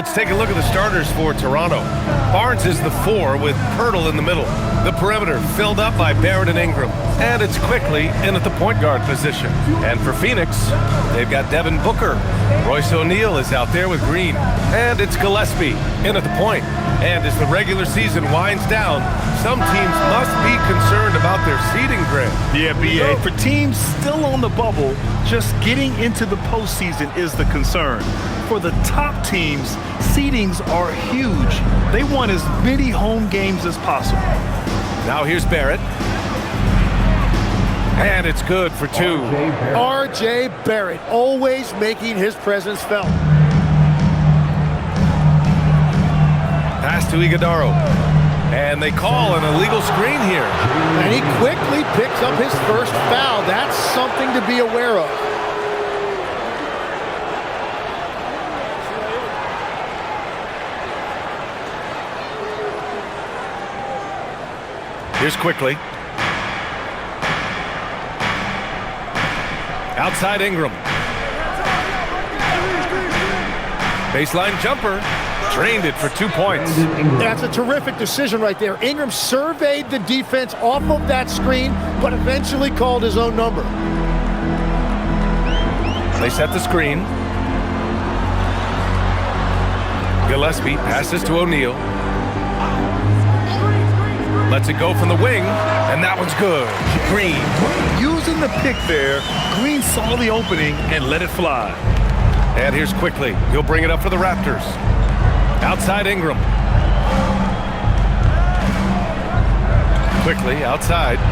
let's take a look at the starters for Toronto. Barnes is the 4 with Pirtle in the middle. The perimeter filled up by Barrett and Ingram. And it's quickly in at the point guard position. And for Phoenix, they've got Devin Booker. Royce O'Neal is out there with Green. And it's Gillespie in at the point. And as the regular season winds down, some teams must be concerned about their seeding grid. Yeah, B.A. For teams still on the bubble, just getting into the postseason is the concern. For the top teams, seedings are huge. They want as many home games as possible. Now here's Barrett. And it's good for 2. R.J. Barrett, always making his presence felt. Pass to Iguodaro. And they call an illegal screen here. And he quickly picks up his first foul. That's something to be aware of. Here's quickly. Outside Ingram. Baseline jumper. Drained it for 2 points. That's a terrific decision right there. Ingram surveyed the defense off of that screen, but eventually called his own number. They set the screen. Gillespie passes to O'Neal. Lets it go from the wing, and that one's good. Green. Using the pick there, Green saw the opening and let it fly. And here's quickly. He'll bring it up for the Raptors. Outside Ingram. Quickly outside.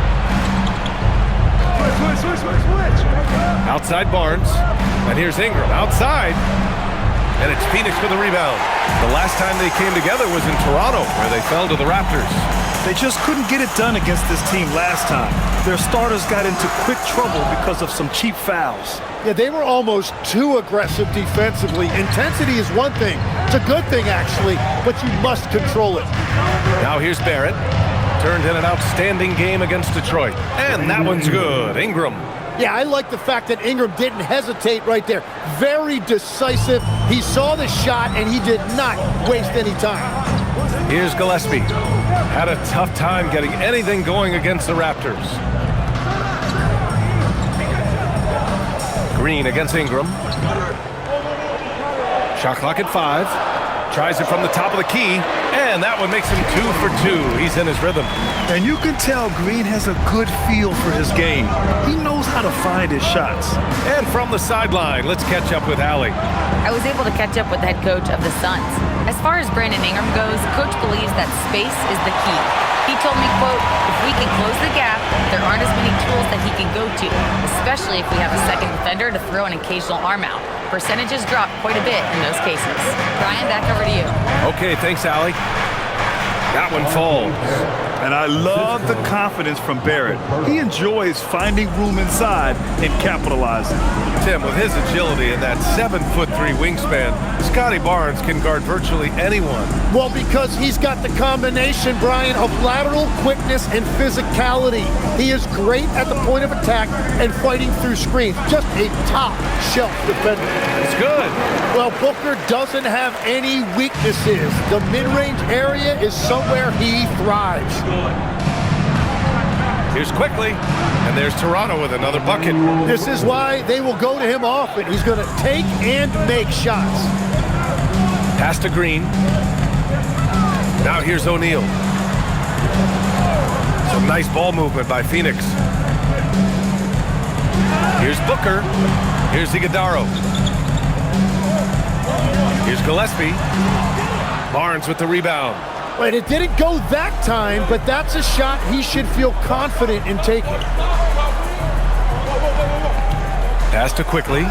Outside Barnes. And here's Ingram outside. And it's Phoenix for the rebound. The last time they came together was in Toronto, where they fell to the Raptors. They just couldn't get it done against this team last time. Their starters got into quick trouble because of some cheap fouls. Yeah, they were almost too aggressive defensively. Intensity is one thing. It's a good thing, actually, but you must control it. Now here's Barrett. Turned in an outstanding game against Detroit. And that one's good. Ingram. Yeah, I like the fact that Ingram didn't hesitate right there. Very decisive. He saw the shot, and he did not waste any time. Here's Gillespie. Had a tough time getting anything going against the Raptors. Green against Ingram. Shot clock at 5. Tries it from the top of the key. And that one makes him 2 for 2. He's in his rhythm. And you can tell Green has a good feel for his game. He knows how to find his shots. And from the sideline, let's catch up with Allie. I was able to catch up with the head coach of the Suns. As far as Brandon Ingram goes, coach believes that space is the key. He told me, quote, if we can close the gap, there aren't as many tools that he can go to, especially if we have a second defender to throw an occasional arm out. Percentages drop quite a bit in those cases. Brian, back over to you. Okay, thanks, Allie. That one falls. And I love the confidence from Barrett. He enjoys finding room inside and capitalizing. Tim, with his agility and that 7'3" wingspan, Scotty Barnes can guard virtually anyone. Well, because he's got the combination, Brian, of lateral quickness and physicality. He is great at the point of attack and fighting through screens. Just a top-shelf defender. It's good. Well, Booker doesn't have any weaknesses. The mid-range area is somewhere he thrives. Here's quickly, and there's Toronto with another bucket. This is why they will go to him often. He's going to take and make shots. Pass to Green. Now here's O'Neal. Some nice ball movement by Phoenix. Here's Booker. Here's Iguodaro. Here's Gillespie. Barnes with the rebound. But it didn't go that time, but that's a shot he should feel confident in taking. Pass to quickly.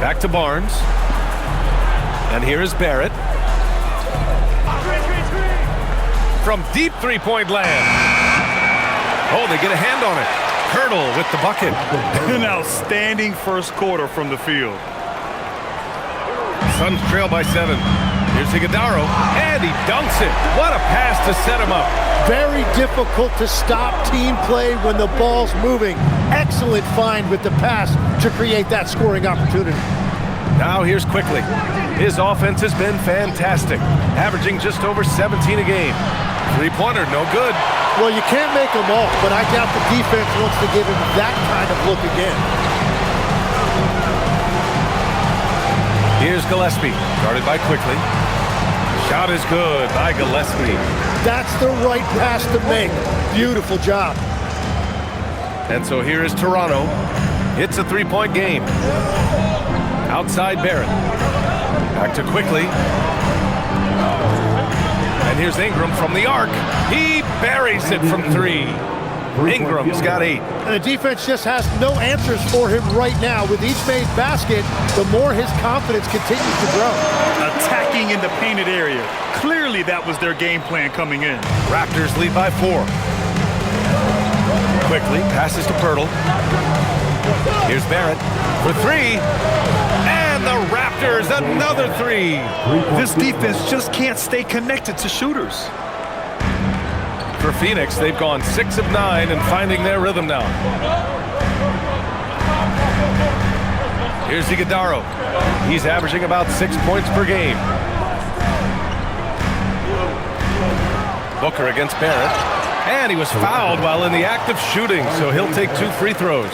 Back to Barnes. And here is Barrett. From deep three-point land. Oh, they get a hand on it. Pirtle with the bucket. An outstanding first quarter from the field. Suns trail by 7. Here's Iguodala, and he dunks it. What a pass to set him up. Very difficult to stop team play when the ball's moving. Excellent find with the pass to create that scoring opportunity. Now here's Quickly. His offense has been fantastic, averaging just over 17 a game. Three-pointer, no good. Well, you can't make them all, but I doubt the defense wants to give him that kind of look again. Here's Gillespie, guarded by Quickly. Shot is good by Gillespie. That's the right pass to make. Beautiful job. And so here is Toronto. It's a three-point game. Outside Barrett. Back to Quickly. And here's Ingram from the arc. He buries it from three. Ingram's got 8. And the defense just has no answers for him right now. With each made basket, the more his confidence continues to grow. Attacking in the painted area. Clearly that was their game plan coming in. Raptors lead by 4. Quickly passes to Pirtle. Here's Barrett for 3. And the Raptors, another 3. This defense just can't stay connected to shooters. For Phoenix, they've gone 6 of 9 and finding their rhythm now. Here's Iguodala. He's averaging about 6 points per game. Booker against Barrett. And he was fouled while in the act of shooting, so he'll take 2 free throws.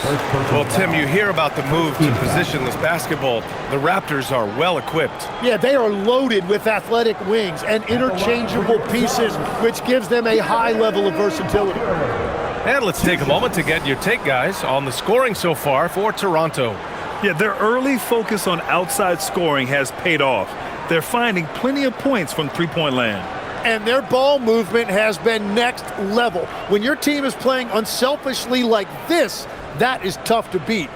Well, Tim, you hear about the move to position this basketball. The Raptors are well equipped. Yeah, they are loaded with athletic wings and interchangeable pieces, which gives them a high level of versatility. And let's take a moment to get your take, guys, on the scoring so far for Toronto. Yeah, their early focus on outside scoring has paid off. They're finding plenty of points from three-point land. And their ball movement has been next level. When your team is playing unselfishly like this, that is tough to beat.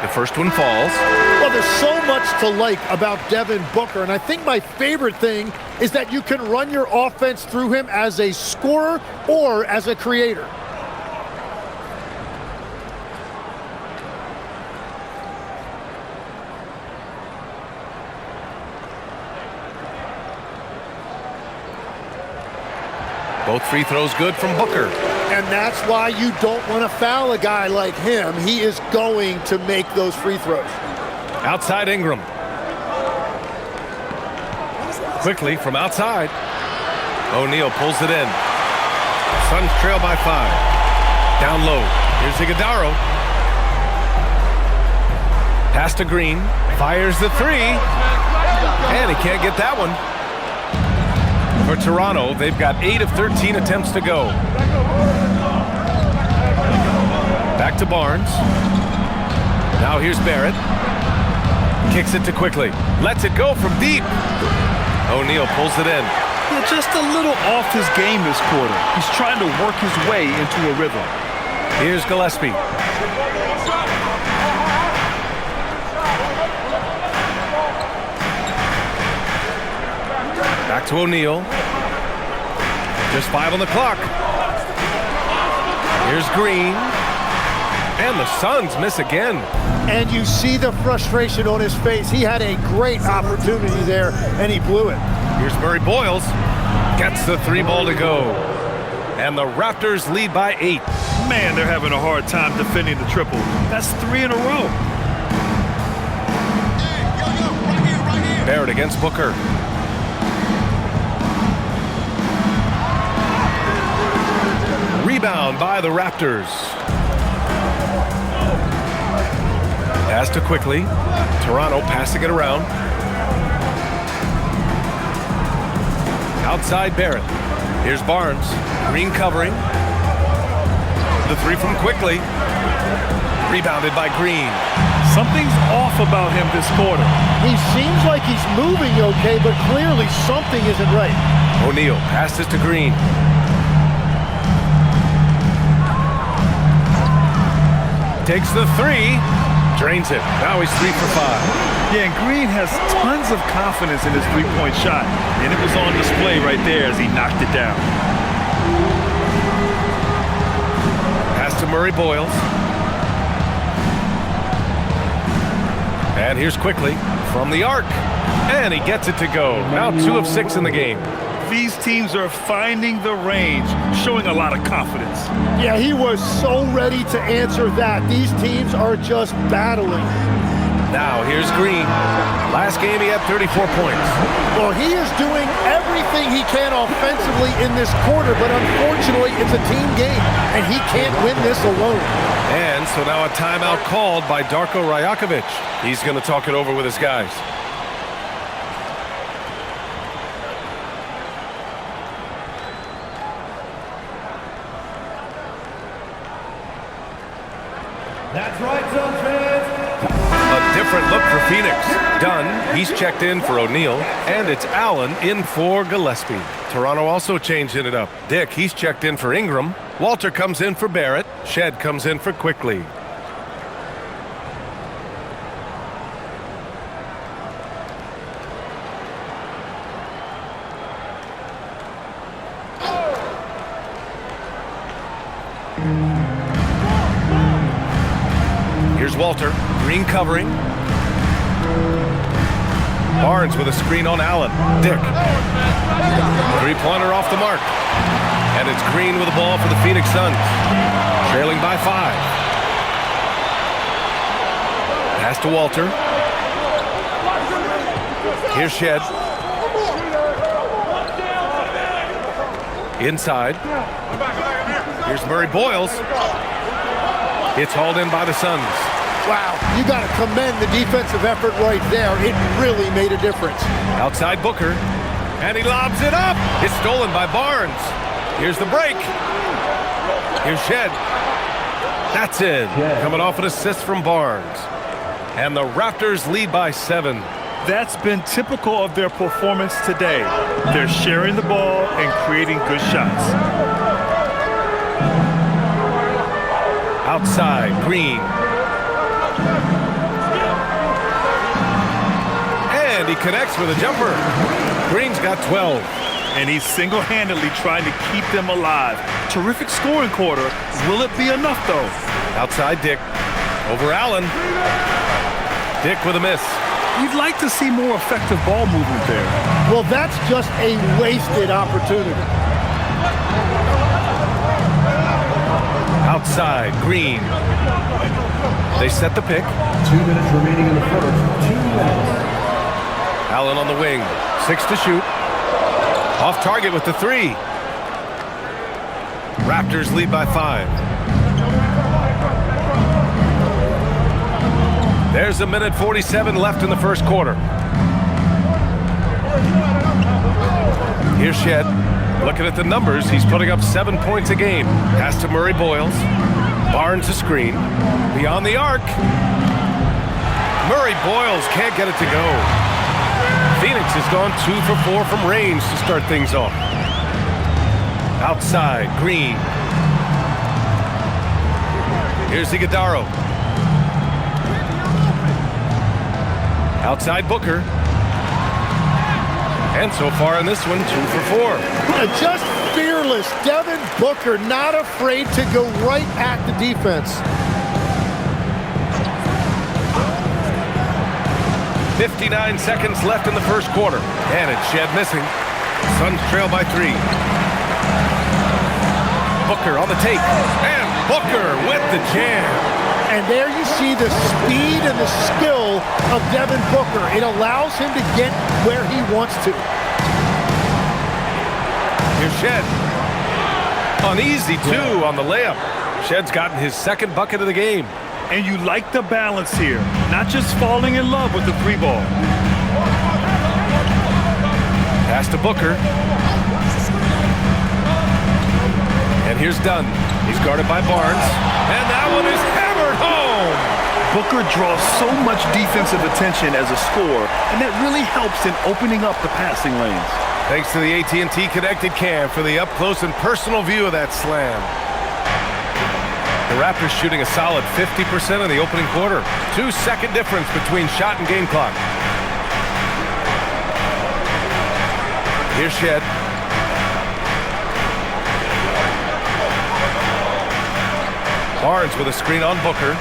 The first one falls. Well, there's so much to like about Devin Booker, and I think my favorite thing is that you can run your offense through him as a scorer or as a creator. Both free throws good from Booker. And that's why you don't want to foul a guy like him. He is going to make those free throws. Outside Ingram. Quickly from outside. O'Neal pulls it in. Suns trail by 5. Down low. Here's Iguodala. Pass to Green. Fires the 3. And he can't get that one. For Toronto, they've got 8 of 13 attempts to go. Back to Barnes. Now here's Barrett. Kicks it to Quickly. Lets it go from deep. O'Neal pulls it in. Yeah, just a little off his game this quarter. He's trying to work his way into a rhythm. Here's Gillespie. Back to O'Neal. Just 5 on the clock. Here's Green. And the Suns miss again. And you see the frustration on his face. He had a great opportunity there, and he blew it. Here's Murray Boyles. Gets the 3 ball to go. And the Raptors lead by 8. Man, they're having a hard time defending the triple. That's 3 in a row. Barrett against Booker. Rebound by the Raptors. Pass to Quickly. Toronto passing it around. Outside Barrett. Here's Barnes. Green covering. The 3 from Quickly. Rebounded by Green. Something's off about him this quarter. He seems like he's moving okay, but clearly something isn't right. O'Neal passes to Green. Takes the 3, drains it. Now he's 3 for 5. Yeah, and Green has tons of confidence in his three-point shot, and it was on display right there as he knocked it down. Pass to Murray Boyles. And here's Quickly from the arc. And he gets it to go. Now 2 of 6 in the game. These teams are finding the range, showing a lot of confidence. Yeah, he was so ready to answer that. These teams are just battling. Now here's Green. Last game he had 34 points. Well, he is doing everything he can offensively in this quarter, but unfortunately it's a team game, and he can't win this alone. And so now a timeout called by Darko Rajakovic. He's going to talk it over with his guys. That's right, Suns fans. A different look for Phoenix. Dunn, he's checked in for O'Neal, and it's Allen in for Gillespie. Toronto also changing it up. Dick, he's checked in for Ingram. Walter comes in for Barrett. Shed comes in for Quickly. Here's Walter. Green covering. Barnes with a screen on Allen. Dick. Three-pointer off the mark. And it's Green with the ball for the Phoenix Suns. Trailing by 5. Pass to Walter. Here's Shed. Inside. Here's Murray Boyles. It's hauled in by the Suns. Wow, you got to commend the defensive effort right there. It really made a difference. Outside Booker. And he lobs it up. It's stolen by Barnes. Here's the break. Here's Shed. That's it. Coming off an assist from Barnes. And the Raptors lead by 7. That's been typical of their performance today. They're sharing the ball and creating good shots. Outside, Green. And he connects with a jumper. Green's got 12. And he's single-handedly trying to keep them alive. Terrific scoring quarter. Will it be enough, though? Outside, Dick. Over Allen. Dick with a miss. You'd like to see more effective ball movement there. Well, that's just a wasted opportunity. Outside, Green. They set the pick. 2 minutes remaining in the first. 2 minutes. Allen on the wing. 6 to shoot. Off target with the 3. Raptors lead by 5. There's a minute 47 left in the first quarter. Here's Shed. Looking at the numbers, he's putting up 7 points a game. Pass to Murray Boyles. Barnes a screen. Beyond the arc. Murray Boyles can't get it to go. Phoenix has gone 2 for 4 from range to start things off. Outside, Green. Here's Iguodala. Outside Booker. And so far in this one, 2 for 4. Just fearless. Devin Booker not afraid to go right at the defense. 59 seconds left in the first quarter. And it's Shed missing. Suns trail by 3. Booker on the take. And Booker with the jam. And there you see the speed and the skill of Devin Booker. It allows him to get where he wants to. Here's Shed. Uneasy, too, on the layup. Shed's gotten his second bucket of the game. And you like the balance here. Not just falling in love with the 3 ball. Pass to Booker. And here's Dunn. He's guarded by Barnes. And that one is hammered home. Booker draws so much defensive attention as a scorer, and that really helps in opening up the passing lanes. Thanks to the AT&T Connected Cam for the up-close and personal view of that slam. The Raptors shooting a solid 50% in the opening quarter. 2-second difference between shot and game clock. Here's Shed. Barnes with a screen on Booker.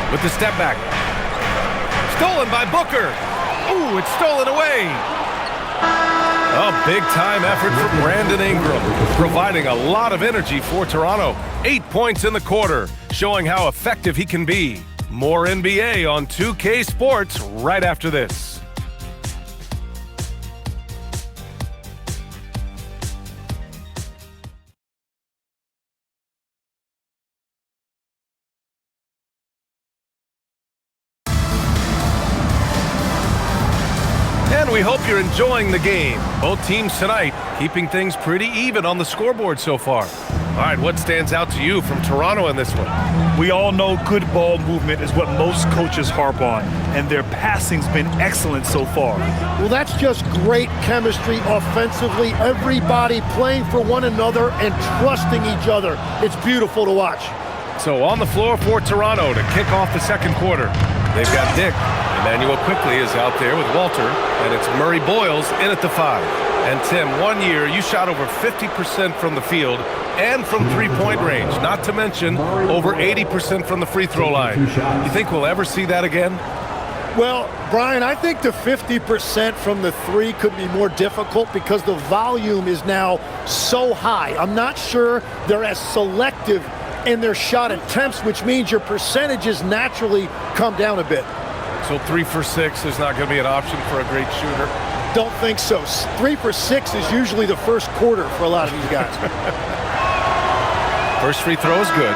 With the step back. Stolen by Booker. Ooh, it's stolen away. A big-time effort from Brandon Ingram, providing a lot of energy for Toronto. 8 points in the quarter, showing how effective he can be. More NBA on 2K Sports right after this. And we hope you're enjoying the game. Both teams tonight keeping things pretty even on the scoreboard so far. All right, what stands out to you from Toronto in this one? We all know good ball movement is what most coaches harp on, and their passing's been excellent so far. Well, that's just great chemistry offensively. Everybody playing for one another and trusting each other. It's beautiful to watch. So on the floor for Toronto to kick off the second quarter, they've got Dick. Emmanuel quickly is out there with Walter, and it's Murray Boyles in at the 5. And Tim, 1 year you shot over 50% from the field and from three-point range, not to mention over 80% from the free throw line. You think we'll ever see that again? Well, Brian, I think the 50% from the three could be more difficult because the volume is now so high. I'm not sure they're as selective in their shot attempts, which means your percentages naturally come down a bit. So 3 for 6 is not going to be an option for a great shooter? Don't think so. 3 for 6 is usually the first quarter for a lot of these guys. First free throw is good.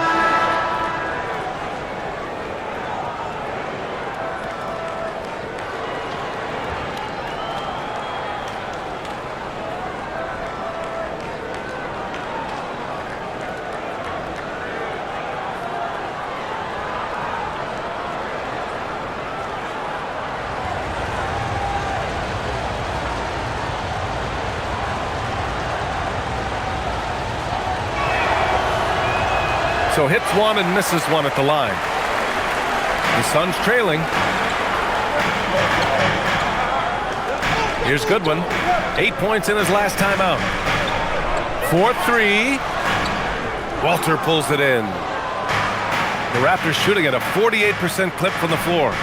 So hits one and misses one at the line. The Suns trailing. Here's Goodwin. 8 points in his last time out. 4-3. Walter pulls it in. The Raptors shooting at a 48% clip from the floor.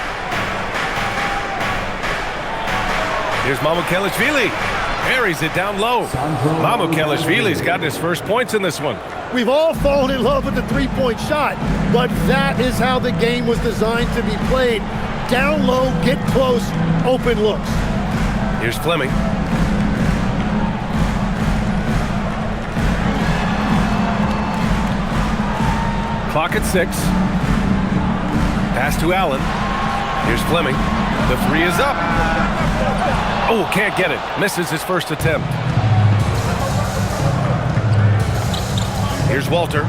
Here's Mamukelashvili. Carries it down low. Mamukelashvili's gotten his first points in this one. We've all fallen in love with the three-point shot, but that is how the game was designed to be played. Down low, get close, open looks. Here's Fleming. Clock at 6. Pass to Allen. Here's Fleming. The 3 is up. Oh, can't get it. Misses his first attempt. Here's Walter.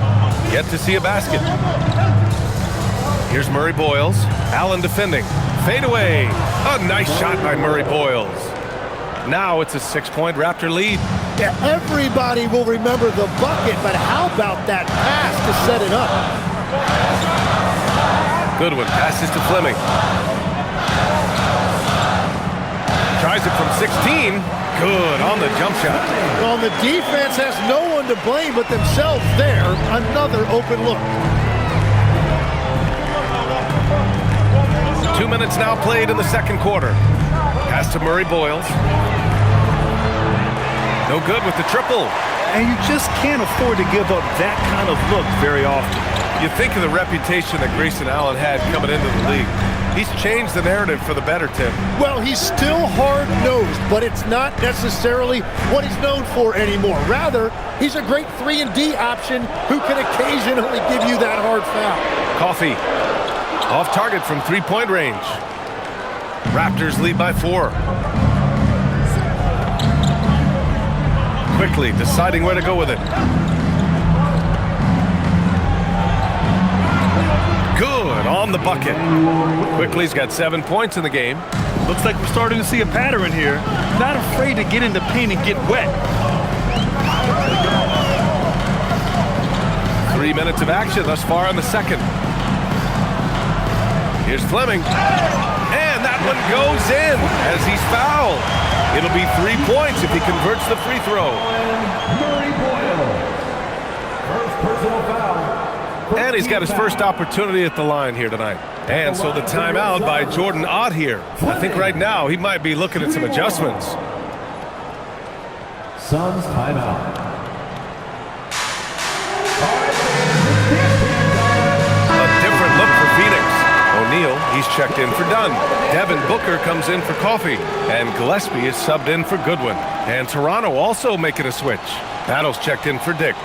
Yet to see a basket. Here's Murray Boyles. Allen defending. Fade away. A nice shot by Murray Boyles. Now it's a 6-point Raptor lead. Yeah, everybody will remember the bucket, but how about that pass to set it up? Goodwin passes to Fleming. Tries it from 16. Good on the jump shot. Well, the defense has no one to blame but themselves there. Another open look. 2 minutes now played in the second quarter. Pass to Murray Boyles. No good with the triple. And you just can't afford to give up that kind of look very often. You think of the reputation that Grayson Allen had coming into the league. He's changed the narrative for the better, Tim. Well, he's still hard-nosed, but it's not necessarily what he's known for anymore. Rather, he's a great 3-and-D option who can occasionally give you that hard foul. Coffey off target from three-point range. Raptors lead by 4. Quickly deciding where to go with it. Good on the bucket. Quickly's got 7 points in the game. Looks like we're starting to see a pattern here. Not afraid to get in the paint and get wet. 3 minutes of action thus far in the second. Here's Fleming. And that one goes in as he's fouled. It'll be 3 points if he converts the free throw. Murray Boyle. First personal foul. And he's got his first opportunity at the line here tonight. And so the timeout by Jordan Ott here. I think right now he might be looking at some adjustments. Suns timeout. A different look for Phoenix. O'Neal, he's checked in for Dunn. Devin Booker comes in for Coffey. And Gillespie is subbed in for Goodwin. And Toronto also making a switch. Battle's checked in for Dick.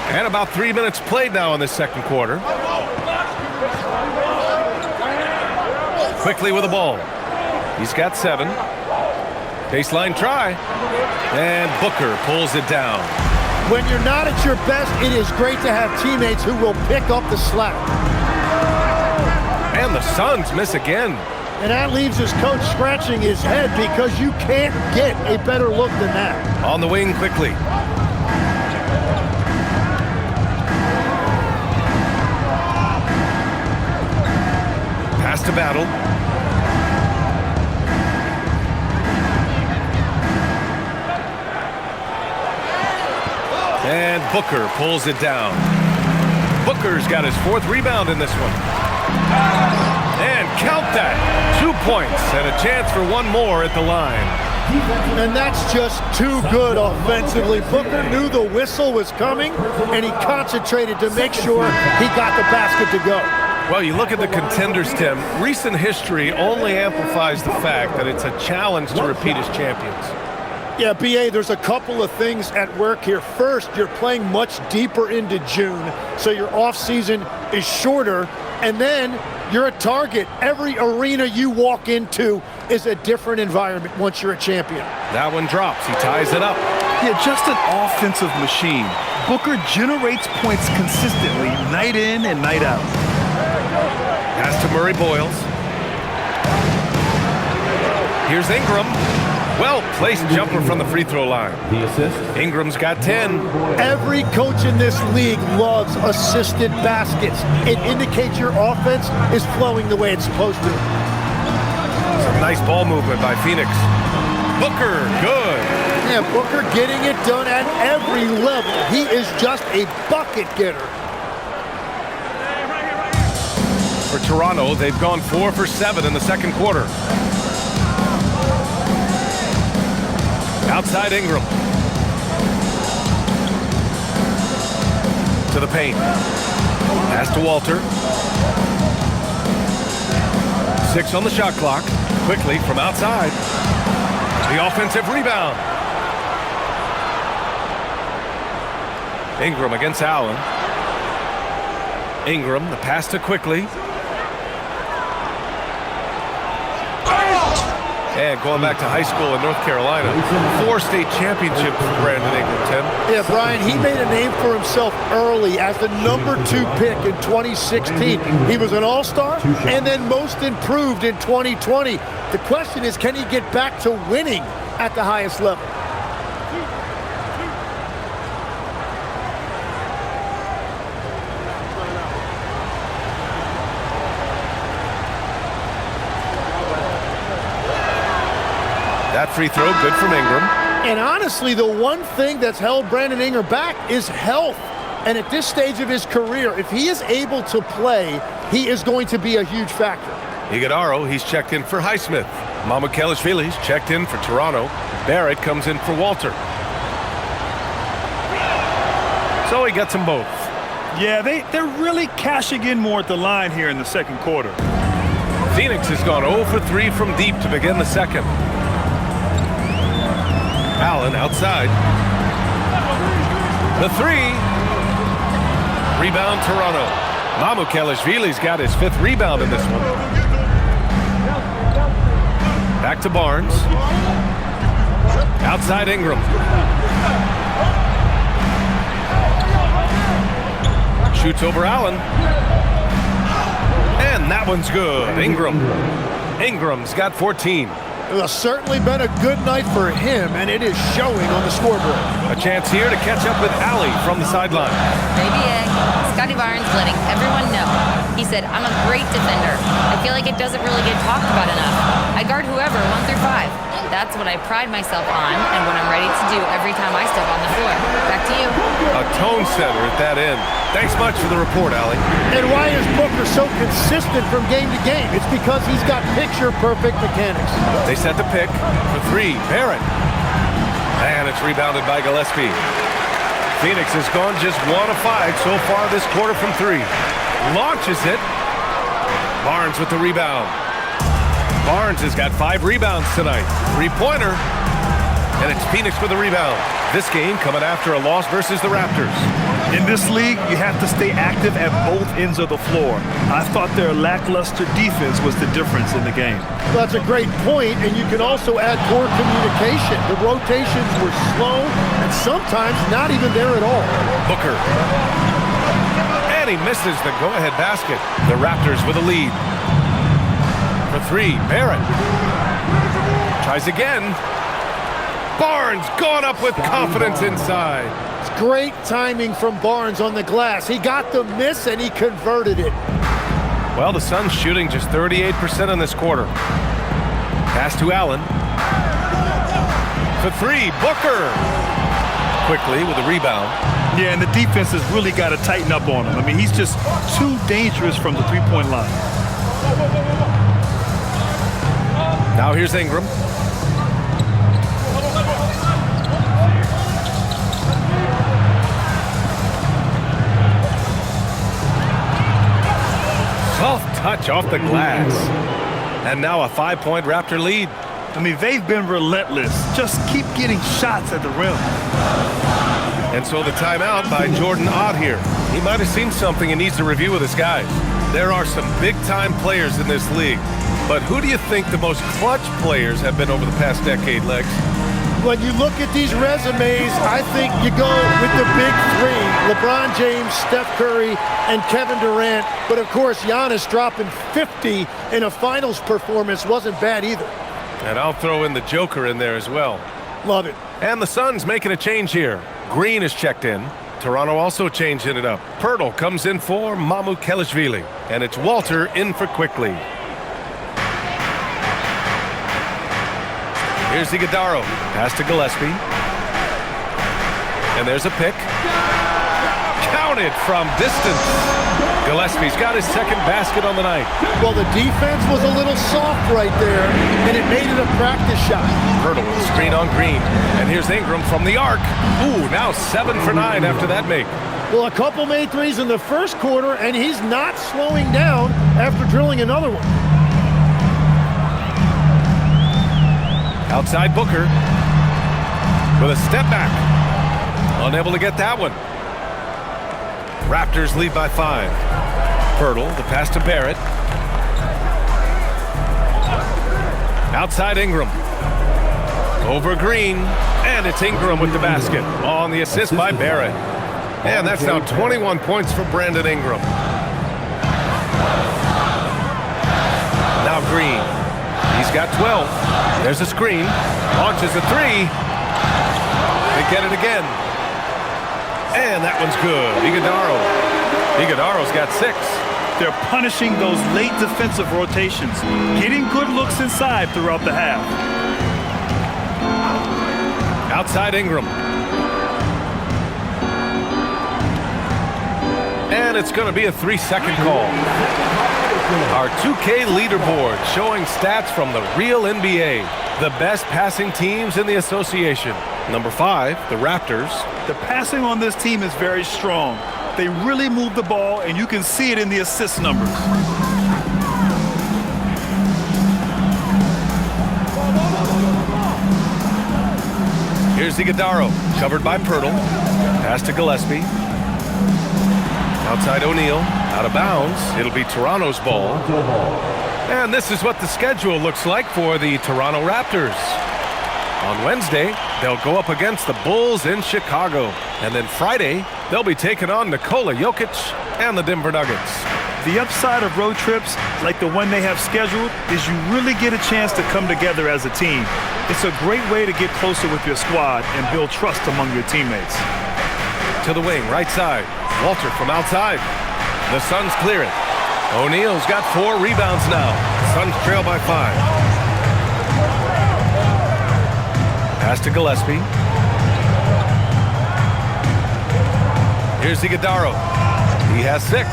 And about 3 minutes played now in this second quarter. Quickly with the ball. He's got 7. Baseline try. And Booker pulls it down. When you're not at your best, it is great to have teammates who will pick up the slack. And the Suns miss again. And that leaves his coach scratching his head because you can't get a better look than that. On the wing quickly. Pass to Battle. And Booker pulls it down. Booker's got his 4th rebound in this one. And count that. 2 points and a chance for one more at the line. And that's just too good offensively. Booker knew the whistle was coming, and he concentrated to make sure he got the basket to go. Well, you look at the contenders, Tim. Recent history only amplifies the fact that it's a challenge to repeat as champions. Yeah, B.A., there's a couple of things at work here. First, you're playing much deeper into June, so your offseason is shorter, and then you're a target. Every arena you walk into is a different environment once you're a champion. That one drops. He ties it up. Yeah, just an offensive machine. Booker generates points consistently, night in and night out. Pass to Murray Boyles. Here's Ingram. Well-placed jumper from the free throw line. The assist. Ingram's got 10. Every coach in this league loves assisted baskets. It indicates your offense is flowing the way it's supposed to. Some nice ball movement by Phoenix. Booker, good. Yeah, Booker getting it done at every level. He is just a bucket getter. For Toronto, they've gone 4 for 7 in the second quarter. Outside Ingram. To the paint. Pass to Walter. 6 on the shot clock. Quickly from outside. The offensive rebound. Ingram against Allen. Ingram, the pass to Quickly. And going back to high school in North Carolina, 4 state championships for Brandon Ingram, Tim. Yeah, Brian, he made a name for himself early as the number 2 pick in 2016. He was an all-star and then most improved in 2020. The question is, can he get back to winning at the highest level? That free throw, good from Ingram. And honestly, the one thing that's held Brandon Ingram back is health. And at this stage of his career, if he is able to play, he is going to be a huge factor. Iguodaro, he's checked in for Highsmith. Mamukelashvili's checked in for Toronto. Barrett comes in for Walter. So he gets them both. Yeah, they're really cashing in more at the line here in the second quarter. Phoenix has gone 0 for 3 from deep to begin the second. Allen outside. The 3. Rebound Toronto. Mamukelashvili's got his 5th rebound in this one. Back to Barnes. Outside Ingram. Shoots over Allen. And that one's good. Ingram's got 14. Well, certainly been a good night for him, and it is showing on the scoreboard. A chance here to catch up with Allie from the sideline. Baby egg. Scotty Barnes letting everyone know. He said, I'm a great defender. I feel like it doesn't really get talked about enough. I guard whoever, 1 through 5. That's what I pride myself on and what I'm ready to do every time I step on the floor. Back to you. A tone setter at that end. Thanks much for the report, Allie. And why is Booker so consistent from game to game? It's because he's got picture-perfect mechanics. They set the pick for 3. Barrett. And it's rebounded by Gillespie. Phoenix has gone just 1 of 5 so far this quarter from 3. Launches it. Barnes with the rebound. Barnes has got 5 rebounds tonight. 3-pointer. And it's Phoenix with the rebound. This game coming after a loss versus the Raptors. In this league, you have to stay active at both ends of the floor. I thought their lackluster defense was the difference in the game. Well, that's a great point, and you can also add poor communication. The rotations were slow and sometimes not even there at all. Booker. And he misses the go-ahead basket. The Raptors with a lead. For 3, Barrett. Tries again. Barnes gone up with confidence inside. It's great timing from Barnes on the glass. He got the miss and he converted it. Well, the Suns shooting just 38% in this quarter. Pass to Allen. For 3, Booker. Quickly with a rebound. Yeah, and the defense has really got to tighten up on him. I mean, he's just too dangerous from the three-point line. Now here's Ingram. Soft touch off the glass. And now a 5-point Raptor lead. I mean, they've been relentless. Just keep getting shots at the rim. And so the timeout by Jordan Ott here. He might have seen something and needs to review with his guys. There are some big-time players in this league. But who do you think the most clutch players have been over the past decade, Legs? When you look at these resumes, I think you go with the big 3. LeBron James, Steph Curry, and Kevin Durant. But, of course, Giannis dropping 50 in a finals performance wasn't bad either. And I'll throw in the Joker in there as well. Love it. And the Suns making a change here. Green is checked in. Toronto also changing it up. Pirtle comes in for Mamu Kelishvili. And it's Walter in for Quickly. Here's Iguodala. Pass to Gillespie. And there's a pick. Counted from distance. Gillespie's got his second basket on the night. Well, the defense was a little soft right there, and it made it a practice shot. Pirtle with a screen on Green. And here's Ingram from the arc. Ooh, now 7 for 9 after that make. Well, a couple made threes in the first quarter, and he's not slowing down after drilling another one. Outside Booker with a step back. Unable to get that one. Raptors lead by 5. Pirtle, the pass to Barrett. Outside Ingram. Over Green. And it's Ingram with the basket. On the assist by Barrett. And that's now 21 points for Brandon Ingram. Now Green. He's got 12. There's a screen. Launches a 3. They get it again. And that one's good. Iguodala's got 6. They're punishing those late defensive rotations, getting good looks inside throughout the half. Outside Ingram. And it's going to be a 3-second call. Our 2K leaderboard showing stats from the real NBA. The best passing teams in the association. Number 5, the Raptors. The passing on this team is very strong. They really move the ball, and you can see it in the assist numbers. Here's Iguodala, covered by Pirtle. Pass to Gillespie. Outside O'Neal, out of bounds. It'll be Toronto's ball. And this is what the schedule looks like for the Toronto Raptors. On Wednesday, they'll go up against the Bulls in Chicago. And then Friday, they'll be taking on Nikola Jokic and the Denver Nuggets. The upside of road trips like the one they have scheduled is you really get a chance to come together as a team. It's a great way to get closer with your squad and build trust among your teammates. To the wing, right side. Walter from outside. The Suns clear it. O'Neal's got 4 rebounds now. Suns trail by 5. Pass to Gillespie. Here's Iguodala. He has 6.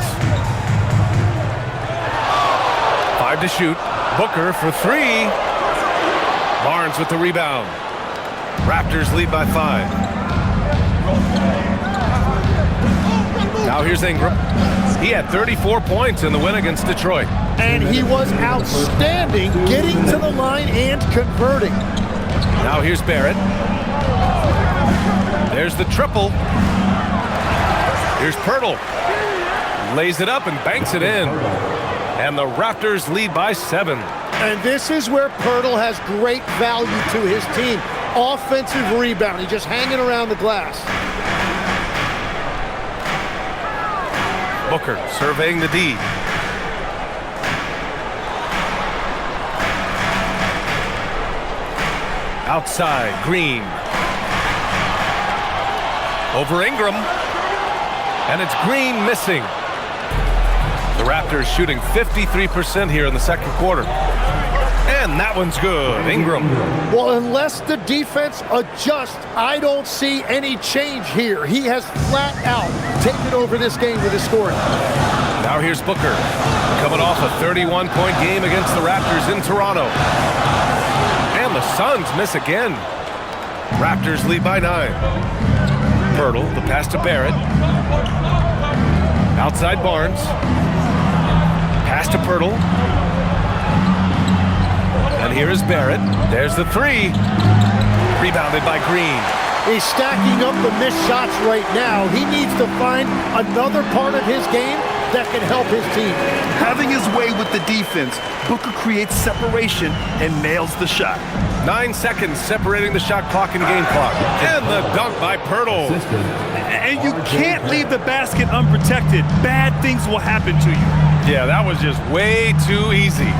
5 to shoot. Booker for 3. Barnes with the rebound. Raptors lead by 5. Now here's Ingram. He had 34 points in the win against Detroit. And he was outstanding getting to the line and converting. Now here's Barrett. There's the triple. Here's Pirtle. Lays it up and banks it in. And the Raptors lead by 7. And this is where Pirtle has great value to his team. Offensive rebounding, just hanging around the glass. Booker surveying the D. Outside, Green. Over Ingram. And it's Green missing. The Raptors shooting 53% here in the second quarter. And that one's good. Ingram. Well, unless the defense adjusts, I don't see any change here. He has flat out taken over this game with his scoring. Now here's Booker, coming off a 31-point game against the Raptors in Toronto. And the Suns miss again. Raptors lead by 9. Pirtle, the pass to Barrett. Outside Barnes. Pass to Pirtle. And here is Barrett. There's the 3. Rebounded by Green. He's stacking up the missed shots right now. He needs to find another part of his game that can help his team. Having his way with the defense, Booker creates separation and nails the shot. 9 seconds separating the shot clock and game clock. And the dunk by Pirtle. And you can't leave the basket unprotected. Bad things will happen to you. Yeah, that was just way too easy.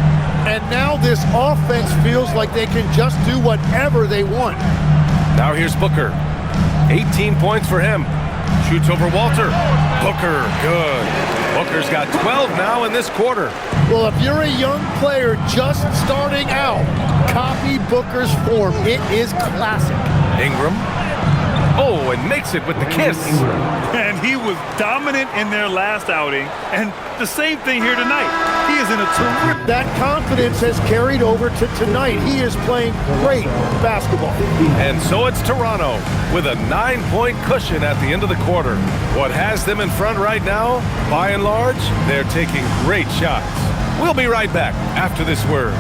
And now this offense feels like they can just do whatever they want. Now here's Booker. 18 points for him. Shoots over Walter. Booker, good. Booker's got 12 now in this quarter. Well, if you're a young player just starting out, copy Booker's form. It is classic. Ingram. Oh, and makes it with the kiss. And he was dominant in their last outing. And the same thing here tonight. He is in a terrific... That confidence has carried over to tonight. He is playing great basketball. And so it's Toronto with a 9-point cushion at the end of the quarter. What has them in front right now, by and large, they're taking great shots. We'll be right back after this word.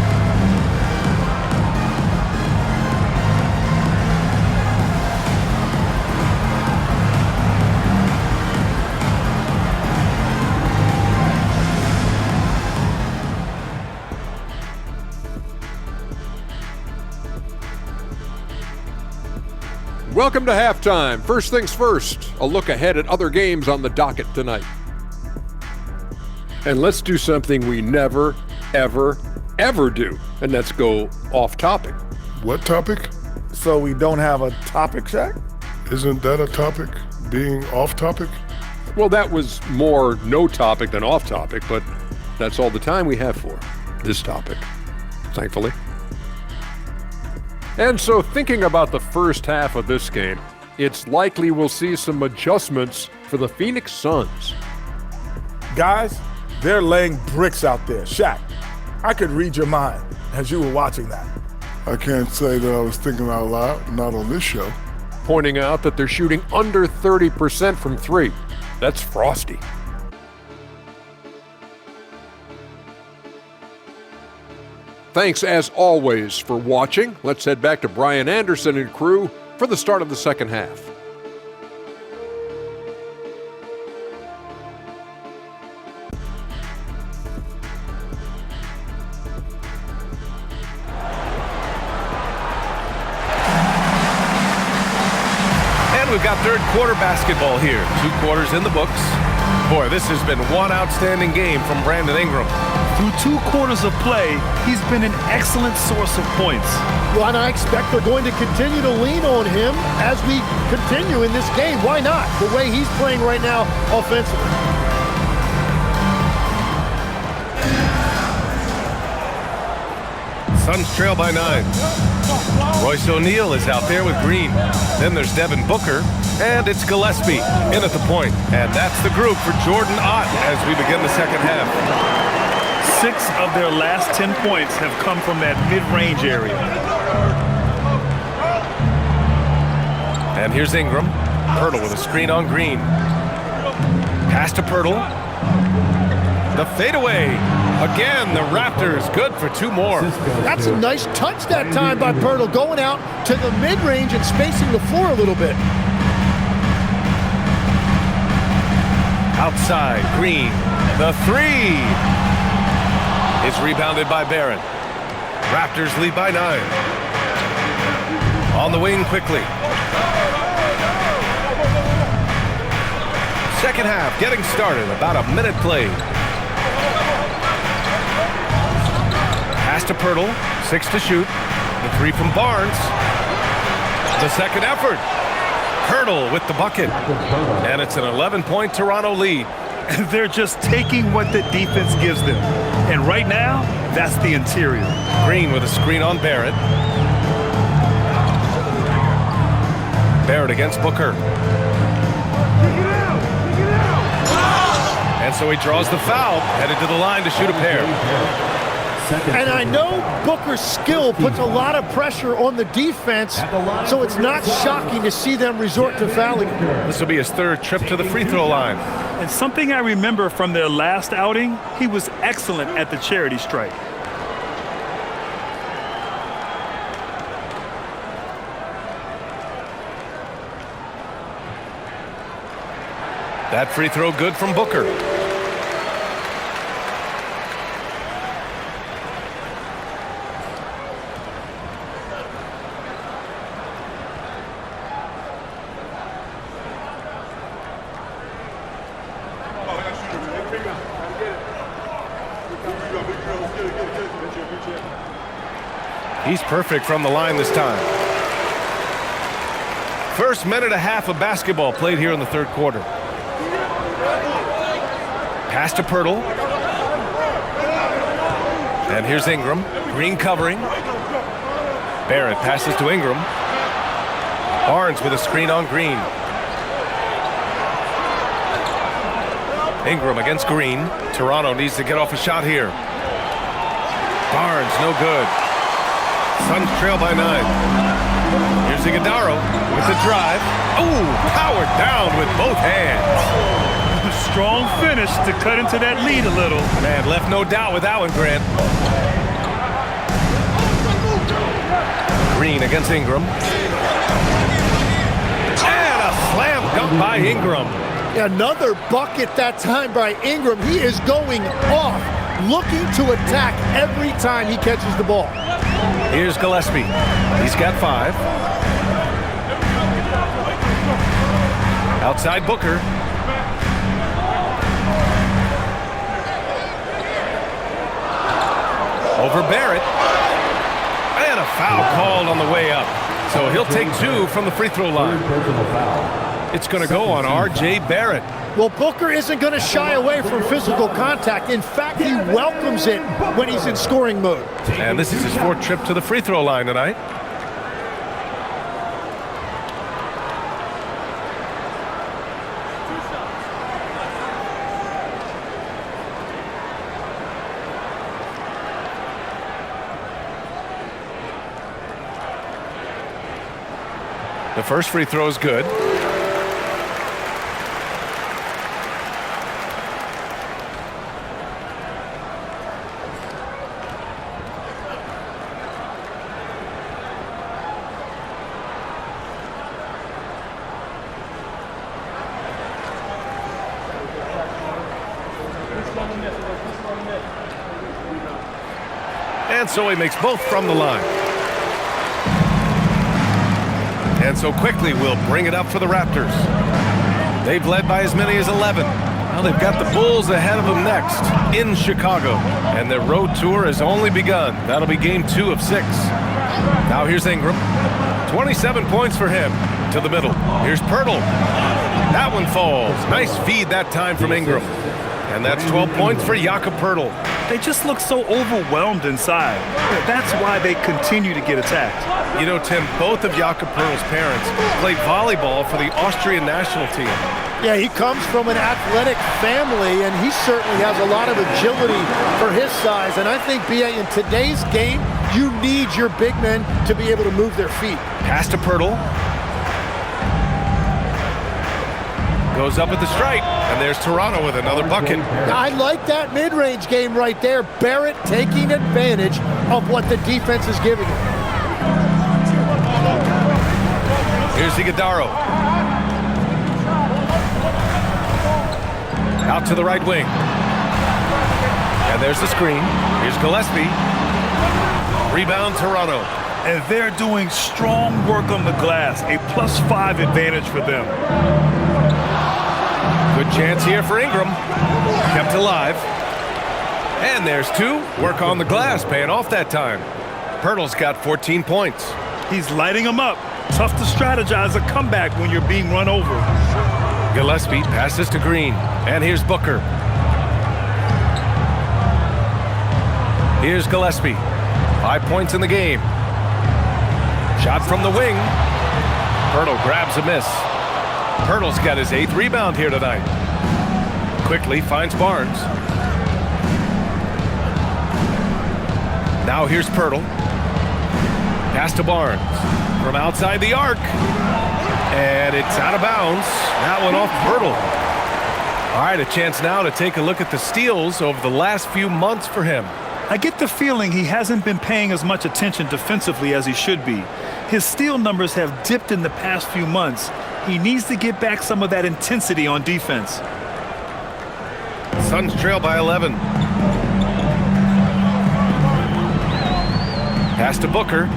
Welcome to halftime. First things first, a look ahead at other games on the docket tonight. And let's do something we never, ever, ever do, and that's go off topic. What topic? So we don't have a topic, Shaq? Isn't that a topic? Being off topic? Well, that was more no topic than off topic, but that's all the time we have for this topic, thankfully. And so thinking about the first half of this game, it's likely we'll see some adjustments for the Phoenix Suns. Guys, they're laying bricks out there. Shaq, I could read your mind as you were watching that. I can't say that I was thinking out loud, not on this show. Pointing out that they're shooting under 30% from 3. That's frosty. Thanks, as always, for watching. Let's head back to Brian Anderson and crew for the start of the second half. And we've got third quarter basketball here. 2 quarters in the books. Boy, this has been one outstanding game from Brandon Ingram. Through 2 quarters of play, he's been an excellent source of points. Well, and I expect they're going to continue to lean on him as we continue in this game. Why not? The way he's playing right now offensively. Suns trail by 9. Royce O'Neal is out there with Green. Then there's Devin Booker, and it's Gillespie in at the point. And that's the group for Jordan Ott as we begin the second half. 6 of their last 10 points have come from that mid-range area. And here's Ingram. Pirtle with a screen on Green. Pass to Pirtle. The fadeaway. Again, the Raptors good for 2 more. That's a nice touch that time by Pirtle, going out to the mid-range and spacing the floor a little bit. Outside, Green. The 3 is rebounded by Barrett. Raptors lead by 9. On the wing quickly. Second half getting started. About a minute played. Pass to Pirtle. 6 to shoot. The 3 from Barnes. The second effort. Pirtle with the bucket. And it's an 11-point Toronto lead. They're just taking what the defense gives them. And right now, that's the interior. Green with a screen on Barrett. Barrett against Booker. And so he draws the foul, headed to the line to shoot a pair. And I know Booker's skill puts a lot of pressure on the defense, so it's not shocking to see them resort to fouling. This will be his 3rd trip to the free throw line. And something I remember from their last outing, he was excellent at the charity stripe. That free throw good from Booker. He's perfect from the line this time. First minute and a half of basketball played here in the 3rd quarter. Pass to Pirtle. And here's Ingram. Green covering. Barrett passes to Ingram. Barnes with a screen on Green. Ingram against Green. Toronto needs to get off a shot here. Barnes, no good. Suns trail by 9. Here's Iguodala with the drive. Ooh, powered down with both hands. Strong finish to cut into that lead a little. Man, left no doubt with that one, Grant. Green against Ingram. And a slam dunk by Ingram. Another bucket that time by Ingram. He is going off, looking to attack every time he catches the ball. Here's Gillespie. He's got 5. Outside Booker. Over Barrett. And a foul called on the way up. So he'll take 2 from the free throw line. It's going to go on R.J. Barrett. Well, Booker isn't going to shy away from physical contact. In fact, he welcomes it when he's in scoring mode. And this is his 4th trip to the free throw line tonight. The first free throw is good. And so he makes both from the line. And so quickly we'll bring it up for the Raptors. They've led by as many as 11. Well, they've got the Bulls ahead of them next in Chicago, and their road tour has only begun. That'll be game 2 of 6. Now here's Ingram. 27 points for him. To the middle. Here's Pirtle. That one falls. Nice feed that time from Ingram. And that's 12 points for Jakob Pirtle. They just look so overwhelmed inside. That's why they continue to get attacked. You know, Tim, both of Jakob Pirtle's parents played volleyball for the Austrian national team. Yeah, he comes from an athletic family, and he certainly has a lot of agility for his size. And I think, B.A., in today's game, you need your big men to be able to move their feet. Pass to Pirtle. Goes up at the stripe, and there's Toronto with another bucket. I like that mid-range game right there. Barrett taking advantage of what the defense is giving him. Here's Iguodaro. Out to the right wing. And there's the screen. Here's Gillespie. Rebound, Toronto. And they're doing strong work on the glass. A +5 advantage for them. Good chance here for Ingram. Kept alive. And there's 2. Work on the glass, paying off that time. Pirtle's got 14 points. He's lighting them up. Tough to strategize a comeback when you're being run over. Gillespie passes to Green. And here's Booker. Here's Gillespie. 5 points in the game. Shot from the wing. Pirtle grabs a miss. Pirtle's got his 8th rebound here tonight. Quickly finds Barnes. Now here's Pirtle. Pass to Barnes. From outside the arc. And it's out of bounds. That one off Pirtle. All right, a chance now to take a look at the steals over the last few months for him. I get the feeling he hasn't been paying as much attention defensively as he should be. His steal numbers have dipped in the past few months. He needs to get back some of that intensity on defense. Suns trail by 11. Pass to Booker.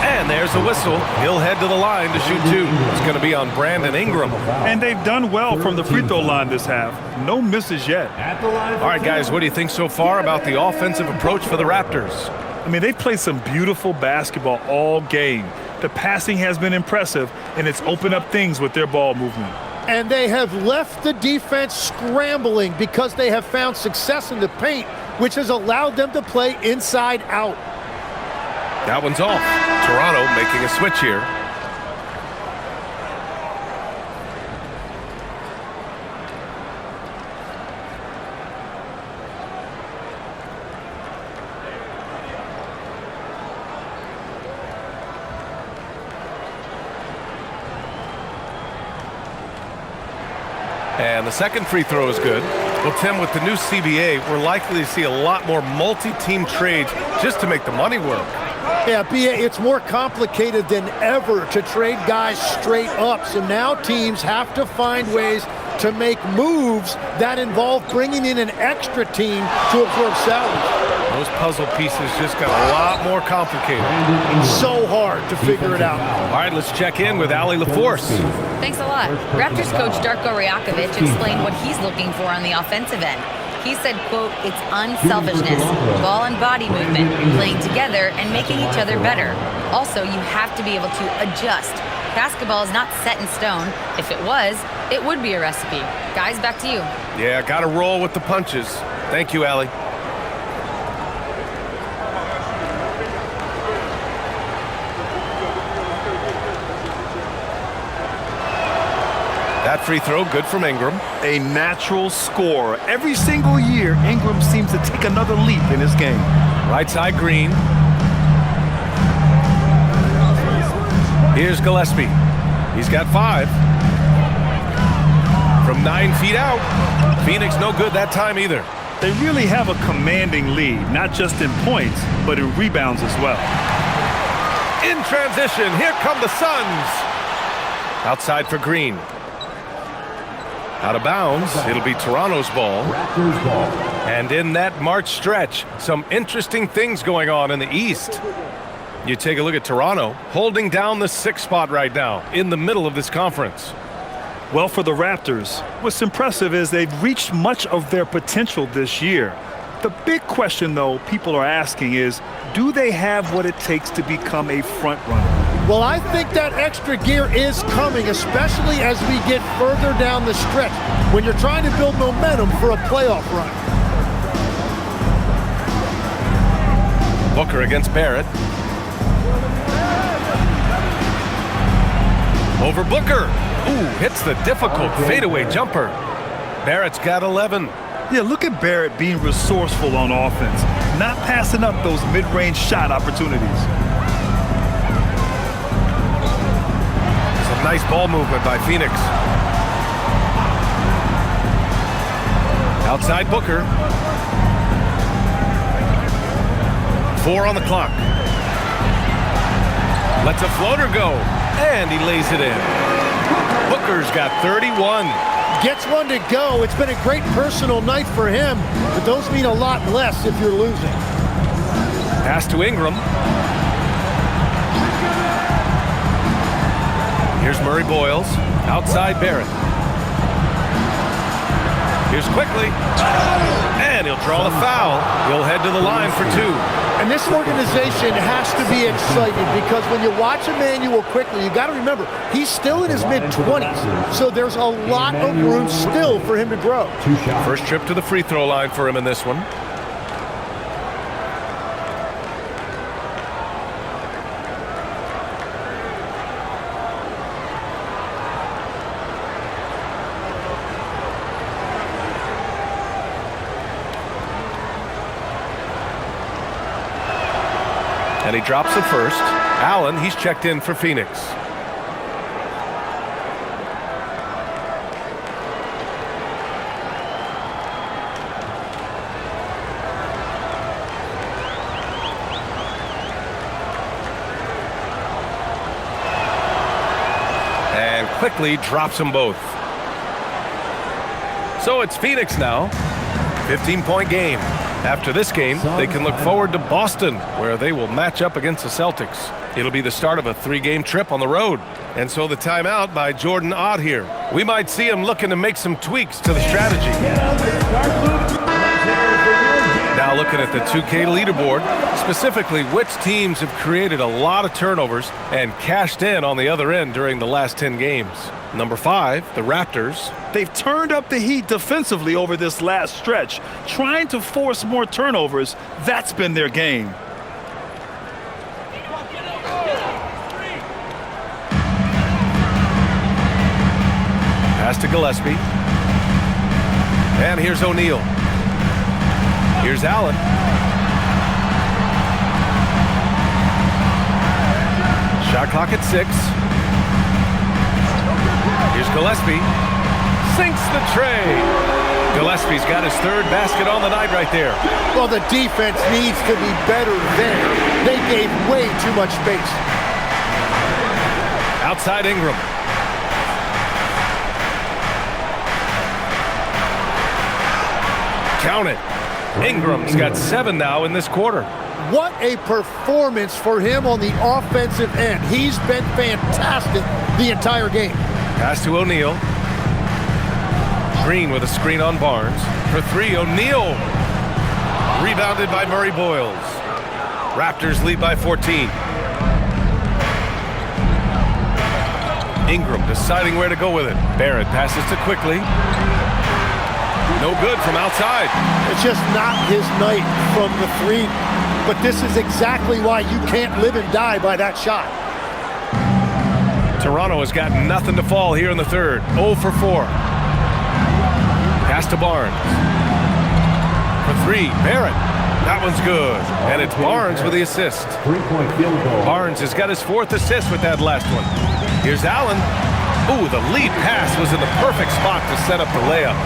And there's a whistle. He'll head to the line to shoot 2. It's going to be on Brandon Ingram. And they've done well from the free throw line this half. No misses yet. All right, guys, what do you think so far about the offensive approach for the Raptors? I mean, they've played some beautiful basketball all game. The passing has been impressive, and it's opened up things with their ball movement. And they have left the defense scrambling because they have found success in the paint, which has allowed them to play inside out. That one's off. Toronto making a switch here. And the second free throw is good. Well, Tim, with the new CBA, we're likely to see a lot more multi-team trades just to make the money work. Yeah, B.A., it's more complicated than ever to trade guys straight up. So now teams have to find ways to make moves that involve bringing in an extra team to absorb salaries. Those puzzle pieces just got a lot more complicated. So hard to figure it out. All right, let's check in with Allie LaForce. Thanks a lot. Raptors coach Darko Rajakovic explained what he's looking for on the offensive end. He said, quote, it's unselfishness, ball and body movement, playing together and making each other better. Also, you have to be able to adjust. Basketball is not set in stone. If it was, it would be a recipe. Guys, back to you. Yeah, got to roll with the punches. Thank you, Allie. That free throw, good from Ingram. A natural scorer. Every single year, Ingram seems to take another leap in his game. Right side, Green. Here's Gillespie. He's got 5. From 9 feet out. Phoenix no good that time either. They really have a commanding lead, not just in points, but in rebounds as well. In transition, here come the Suns. Outside for Green. Out of bounds, it'll be Toronto's ball. And in that March stretch, some interesting things going on in the East. You take a look at Toronto, holding down the 6th spot right now in the middle of this conference. Well, for the Raptors, what's impressive is they've reached much of their potential this year. The big question, though, people are asking is, do they have what it takes to become a front runner? Well, I think that extra gear is coming, especially as we get further down the stretch, when you're trying to build momentum for a playoff run. Booker against Barrett. Over Booker. Ooh, hits the difficult fadeaway jumper. Barrett's got 11. Yeah, look at Barrett being resourceful on offense, not passing up those mid-range shot opportunities. Some nice ball movement by Phoenix. Outside Booker. 4 on the clock. Lets a floater go, and he lays it in. Booker's got 31. Gets one to go. It's been a great personal night for him, but those mean a lot less if you're losing. Pass to Ingram. Here's Murray Boyles. Outside Barrett. Here's Quickly. And he'll draw the foul. He'll head to the line for 2. And this organization has to be excited because when you watch Emmanuel Quickly, you got to remember, he's still in his mid-20s. So there's a lot of room still for him to grow. First trip to the free throw line for him in this one. And he drops the first. Allen, he's checked in for Phoenix. And quickly drops them both. So it's Phoenix now. 15-point game. After this game, they can look forward to Boston, where they will match up against the Celtics. It'll be the start of a 3-game trip on the road. And so the timeout by Jordan Ott here. We might see him looking to make some tweaks to the strategy. Now looking at the 2K leaderboard, specifically which teams have created a lot of turnovers and cashed in on the other end during the last 10 games. Number 5, the Raptors. They've turned up the heat defensively over this last stretch, trying to force more turnovers. That's been their game. Pass to Gillespie. And here's O'Neal. Here's Allen. Shot clock at 6. Here's Gillespie. Sinks the tray. Gillespie's got his 3rd basket on the night right there. Well, the defense needs to be better there. They gave way too much space. Outside Ingram. Count it. Ingram's got 7 now in this quarter. What a performance for him on the offensive end. He's been fantastic the entire game. Pass to O'Neal. Green with a screen on Barnes. For 3, O'Neal. Rebounded by Murray Boyles. Raptors lead by 14. Ingram deciding where to go with it. Barrett passes to Quickly. No good from outside. It's just not his night from the 3. But this is exactly why you can't live and die by that shot. Toronto has got nothing to fall here in the 3rd. 0 for 4. Pass to Barnes. For 3, Barrett. That one's good. And it's Barnes with the assist. 3-point field goal. Barnes has got his 4th assist with that last one. Here's Allen. Ooh, the lead pass was in the perfect spot to set up the layup.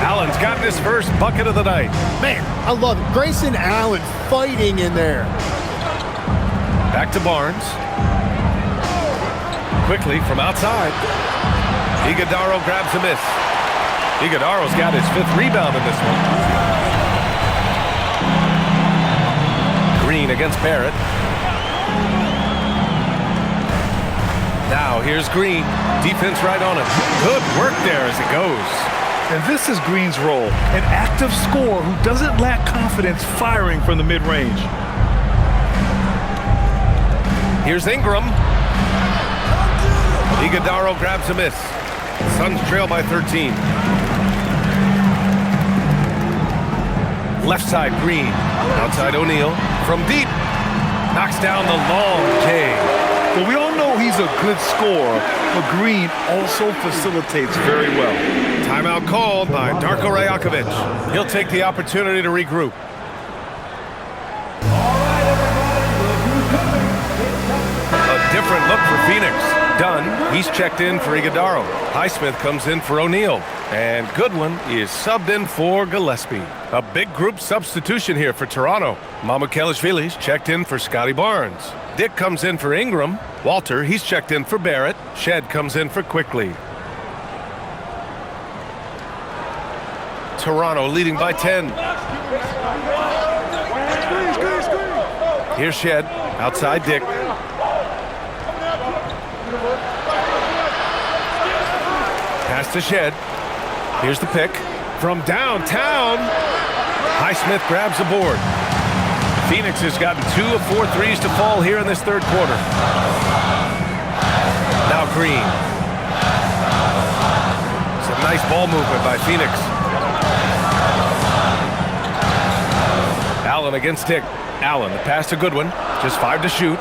Allen's gotten his first bucket of the night. Man, I love it. Grayson Allen fighting in there. Back to Barnes. Quickly from outside. Iguodaro grabs a miss. Iguodaro's got his 5th rebound in this one. Green against Barrett. Now here's Green. Defense right on it. Good work there as it goes. And this is Green's role, an active scorer who doesn't lack confidence firing from the mid-range. Here's Ingram. Iguodaro grabs a miss. Suns trail by 13. Left side, Green. Outside, O'Neal. From deep. Knocks down the long J. Well, we all know he's a good scorer, but Green also facilitates very well. Timeout called by Darko Rajakovic. He'll take the opportunity to regroup. A different look for Phoenix. Dunn, he's checked in for Iguodaro. Highsmith comes in for O'Neal. And Goodwin is subbed in for Gillespie. A big group substitution here for Toronto. Mamukelashvili's checked in for Scotty Barnes. Dick comes in for Ingram. Walter, he's checked in for Barrett. Shed comes in for Quickly. Toronto leading by 10. Here's Shed. Outside Dick. Pass to Shed. Here's the pick. From downtown. Highsmith grabs the board. Phoenix has gotten 2 of 4 threes to fall here in this third quarter. Now Green. Some nice ball movement by Phoenix. Allen against Dick. Allen, the pass to Goodwin. Just 5 to shoot.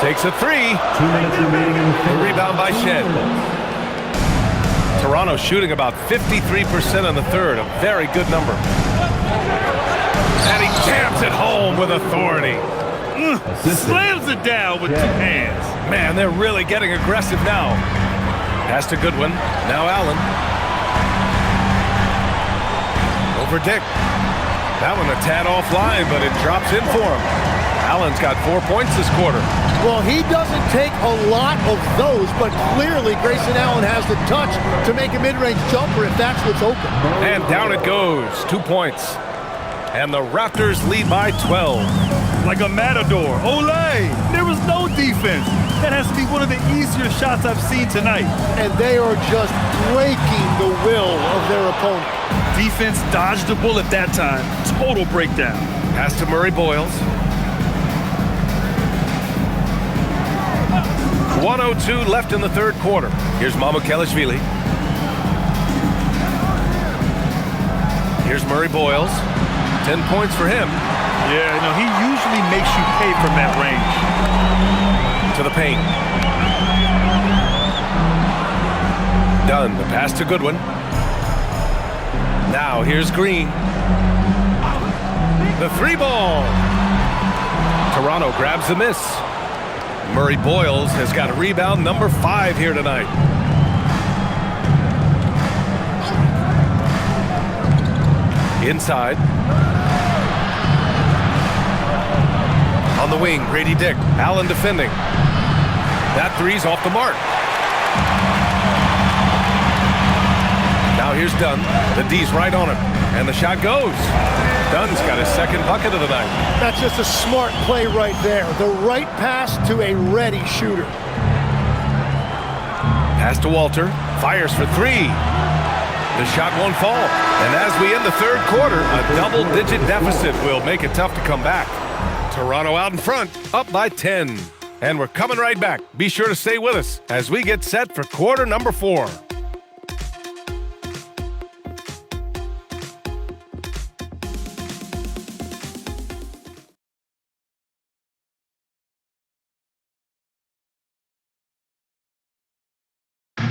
Takes a 3. 2 minutes remaining in the Rebound by Shed. Toronto shooting about 53% in the third. A very good number. And he jams it home with authority. Slams it down with 2 hands. Man, they're really getting aggressive now. Pass to Goodwin. Now Allen. Over Dick. That one a tad offline, but it drops in for him. Allen's got 4 points this quarter. Well, he doesn't take a lot of those, but clearly Grayson Allen has the touch to make a mid-range jumper if that's what's open. And down it goes. 2 points. And the Raptors lead by 12. Like a matador. Olay! There was no defense. That has to be one of the easier shots I've seen tonight. And they are just breaking the will of their opponent. Defense dodged the bullet that time. Total breakdown. Pass to Murray Boyles. 1:02 left in the third quarter. Here's Mamukelashvili. Here's Murray Boyles. 10 points for him. Yeah, you know, he usually makes you pay from that range. To the paint. Dunn, the pass to Goodwin. Now here's Green. The 3 ball. Toronto grabs the miss. Murray Boyles has got a rebound number 5 here tonight. Inside. On the wing, Grady Dick. Allen defending. That 3's off the mark. Now here's Dunn. The D's right on him. And the shot goes. Dunn's got his second bucket of the night. That's just a smart play right there. The right pass to a ready shooter. Pass to Walter. Fires for 3. The shot won't fall. And as we end the third quarter, a double-digit deficit will make it tough to come back. Toronto out in front, up by 10. And we're coming right back. Be sure to stay with us as we get set for quarter number 4.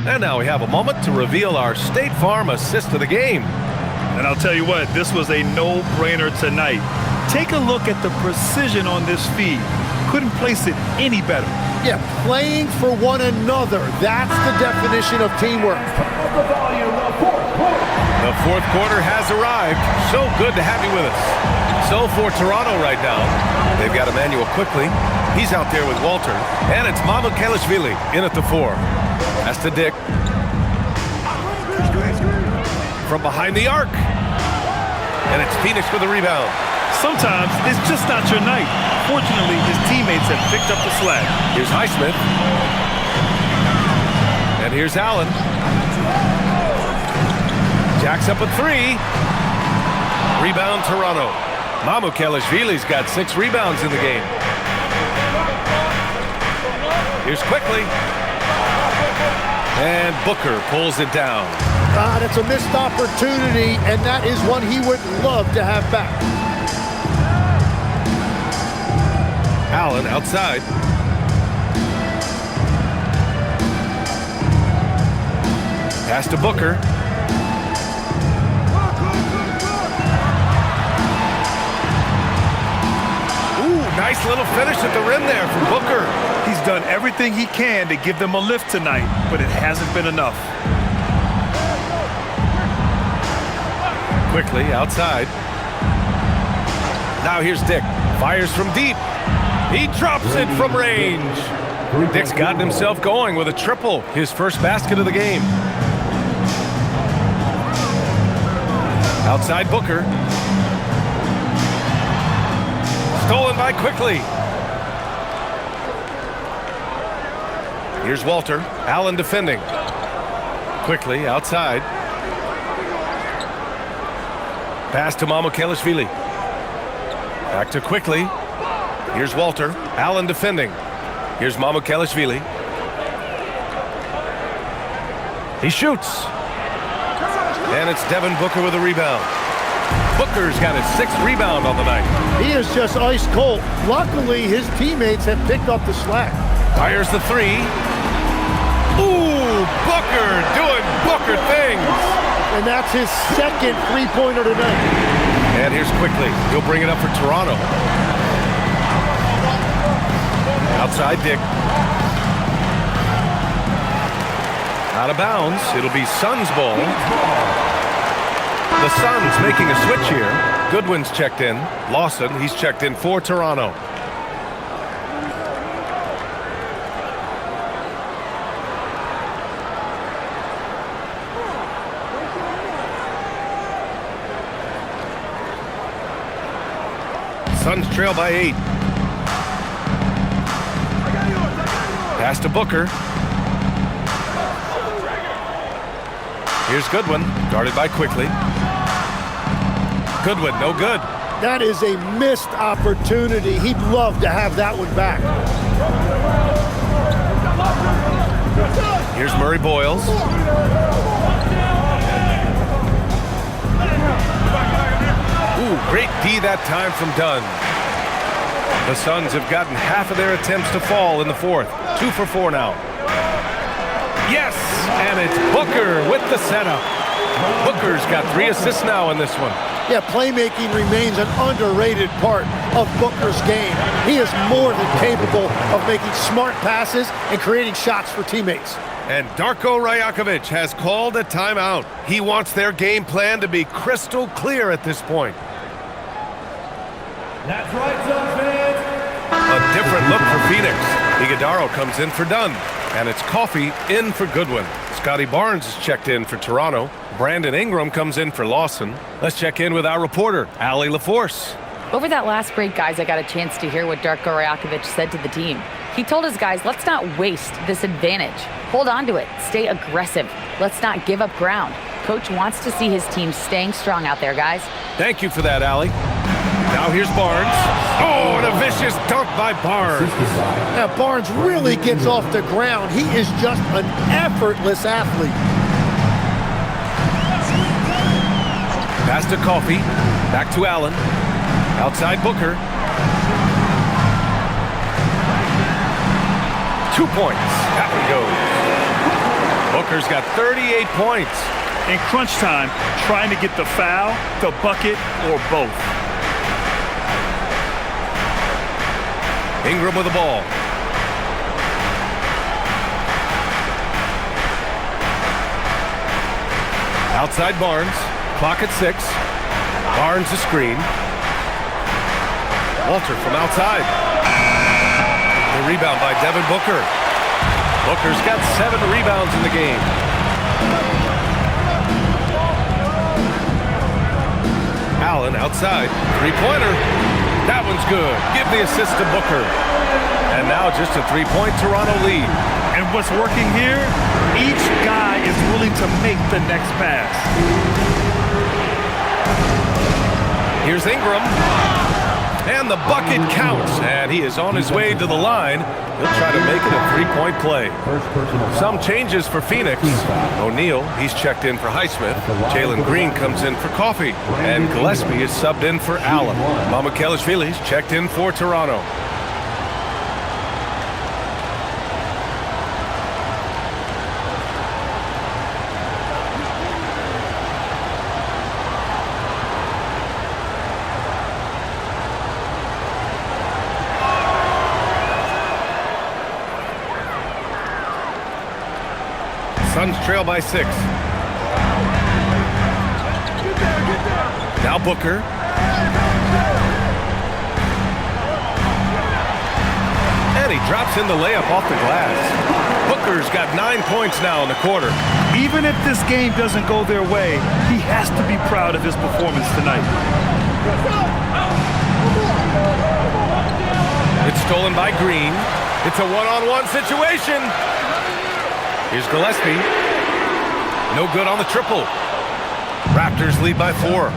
And now we have a moment to reveal our State Farm assist of the game. And I'll tell you what, this was a no-brainer tonight. Take a look at the precision on this feed. Couldn't place it any better. Yeah, playing for one another. That's the definition of teamwork. The fourth quarter has arrived. So good to have you with us. So for Toronto right now, they've got Emmanuel Quickly. He's out there with Walter. And it's Mamukelashvili in at the 4. Pass to Dick. From behind the arc. And it's Phoenix with the rebound. Sometimes it's just not your night. Unfortunately, his teammates have picked up the slack. Here's Highsmith. And here's Allen. Jacks up a three. Rebound, Toronto. Mamukelashvili's got 6 rebounds in the game. Here's Quickly. And Booker pulls it down. That's a missed opportunity, and that is one he would love to have back. Allen outside. Pass to Booker. Nice little finish at the rim there from Booker. He's done everything he can to give them a lift tonight, but it hasn't been enough. Quickly outside. Now here's Dick. Fires from deep. He drops it from range. Dick's gotten himself going with a triple. His first basket of the game. Outside Booker. Stolen by Quickly. Here's Walter. Allen defending. Quickly outside. Pass to Mamukelashvili. Back to Quickly. Here's Walter. Allen defending. Here's Mamukelashvili. He shoots. And it's Devin Booker with a rebound. Booker's got his 6th rebound on the night. He is just ice cold. Luckily, his teammates have picked up the slack. Fires the three. Ooh, Booker doing Booker things. And that's his 2nd three-pointer tonight. And here's Quickly. He'll bring it up for Toronto. Outside Dick. Out of bounds. It'll be Suns ball. The Suns making a switch here. Goodwin's checked in. Lawson, he's checked in for Toronto. Suns trail by 8. Pass to Booker. Here's Goodwin, guarded by Quickly. Goodwin, no good. That is a missed opportunity. He'd love to have that one back. Here's Murray Boyles. Ooh, great D that time from Dunn. The Suns have gotten half of their attempts to fall in the 4th. 2 for 4 now. Yes, and it's Booker with the setup. Booker's got 3 assists now in this one. Yeah, playmaking remains an underrated part of Booker's game. He is more than capable of making smart passes and creating shots for teammates. And Darko Rajakovic has called a timeout. He wants their game plan to be crystal clear at this point. That's right, Suns fans. A different look for Phoenix. Iguodala comes in for Dunn. And it's Coffey in for Goodwin. Scotty Barnes is checked in for Toronto. Brandon Ingram comes in for Lawson. Let's check in with our reporter, Allie LaForce. Over that last break, guys, I got a chance to hear what Darko Rajakovic said to the team. He told his guys, let's not waste this advantage. Hold on to it. Stay aggressive. Let's not give up ground. Coach wants to see his team staying strong out there, guys. Thank you for that, Allie. Now here's Barnes. Oh, and a vicious dunk by Barnes. Now, Barnes really gets off the ground. He is just an effortless athlete. Pass to Coffey. Back to Allen. Outside Booker. 2 points. That one goes. Booker's got 38 points. In crunch time, trying to get the foul, the bucket, or both. Ingram with the ball. Outside Barnes. Clock at 6. Barnes a screen. Walter from outside. The rebound by Devin Booker. Booker's got 7 rebounds in the game. Allen outside. 3-pointer. That one's good. Give the assist to Booker. And now just a three-point Toronto lead. And what's working here, each guy is willing to make the next pass. Here's Ingram. And the bucket counts. And he is on his way to the line. He'll try to make it a three-point play. Some changes for Phoenix. O'Neal, he's checked in for Highsmith. Jalen Green comes in for Coffey. And Gillespie is subbed in for Allen. Mamukelashvili's checked in for Toronto. Suns trail by 6. Now Booker. And he drops in the layup off the glass. Booker's got 9 points now in the quarter. Even if this game doesn't go their way, he has to be proud of his performance tonight. It's stolen by Green. It's a one-on-one situation. Here's Gillespie. No good on the triple. Raptors lead by 4.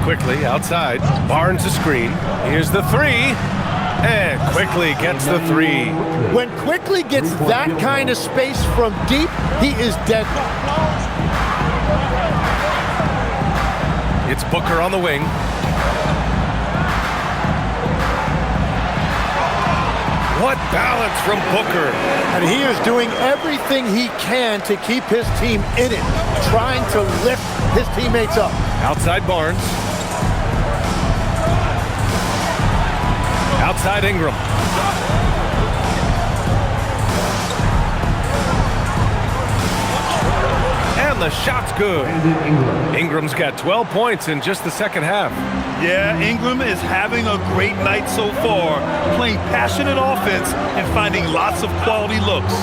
Quickly outside. Barnes a screen. Here's the 3. And Quickly gets the 3. When Quickly gets that kind of space from deep, he is dead. It's Booker on the wing. What balance from Booker. And he is doing everything he can to keep his team in it, trying to lift his teammates up. Outside Barnes. Outside Ingram. And the shot's good. Ingram's got 12 points in just the second half. Yeah, Ingram is having a great night so far, playing passionate offense and finding lots of quality looks.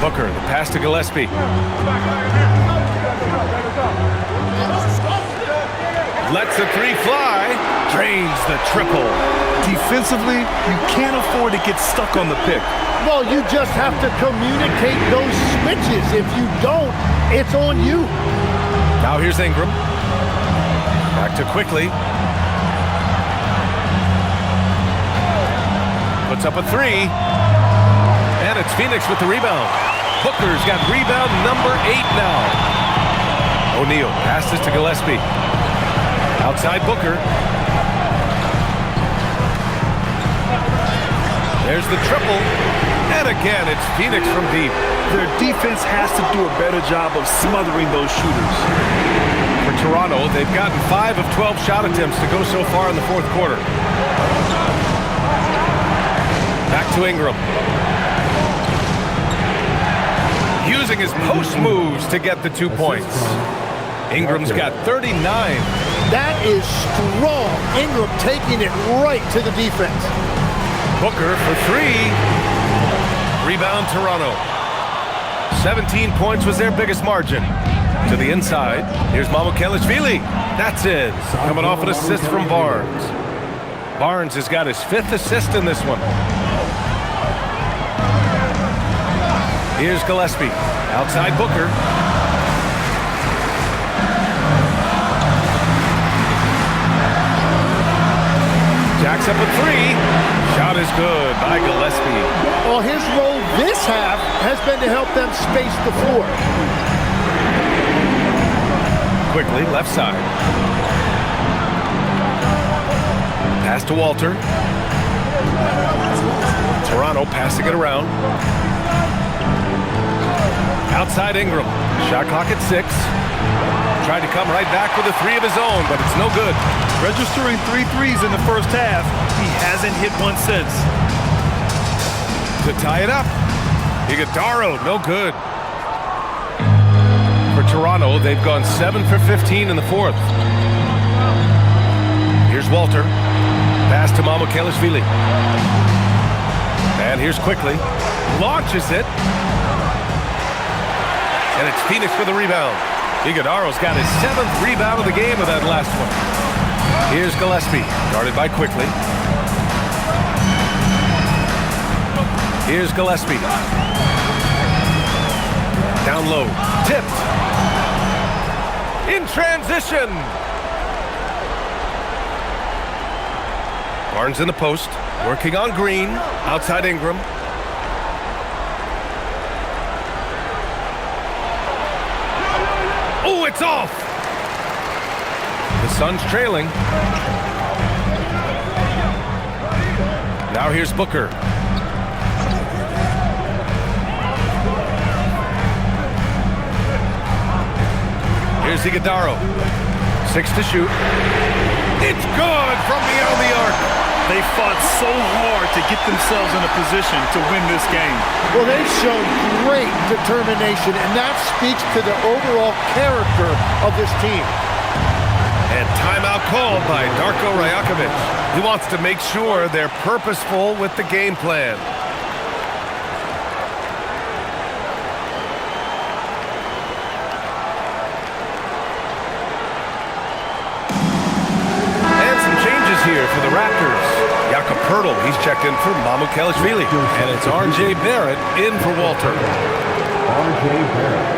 Booker, the pass to Gillespie. Lets the 3 fly. Drains the triple. Defensively, you can't afford to get stuck on the pick. Well, you just have to communicate those switches. If you don't, it's on you. Now here's Ingram. Back to Quickly. Puts up a 3. And it's Phoenix with the rebound. Booker's got rebound number 8 now. O'Neal passes to Gillespie. Outside Booker. There's the triple. And again, it's Phoenix from deep. Their defense has to do a better job of smothering those shooters. For Toronto, they've gotten 5 of 12 shot attempts to go so far in the fourth quarter. Back to Ingram. Using his post moves to get the 2 points. Ingram's got 39. That is strong. Ingram taking it right to the defense. Booker for 3. Rebound Toronto. 17 points was their biggest margin. To the inside. Here's Mamukelashvili. That's it. Coming off an assist from Barnes. Barnes has got his 5th assist in this one. Here's Gillespie. Outside Booker. Jacks up a 3. Shot is good by Gillespie. Well, his role this half has been to help them space the floor. Quickly, left side. Pass to Walter. Toronto passing it around. Outside Ingram. Shot clock at 6. Tried to come right back with a 3 of his own, but it's no good. Registering 3 threes in the first half, he hasn't hit one since. To tie it up. Iguodala, no good. For Toronto, they've gone 7 for 15 in the fourth. Here's Walter. Pass to Mamukelashvili. And here's Quickly. Launches it. And it's Phoenix for the rebound. Iguodaro's got his 7th rebound of the game with that last one. Here's Gillespie, guarded by Quickly. Here's Gillespie. Down low, tipped. In transition. Barnes in the post, working on Green, outside Ingram. Oh, it's off! The Suns trailing. Now here's Booker. Here's Iguodaro. 6 to shoot. It's good from beyond the arc. They fought so hard to get themselves in a position to win this game. Well, they've shown great determination, and that speaks to the overall character of this team. And timeout called by Darko Rajakovic. He wants to make sure they're purposeful with the game plan. And some changes here for the Raptors. Jakob Poeltl, he's checked in for Mamukelashvili. And it's R.J. Barrett in for Walter. R.J. Barrett.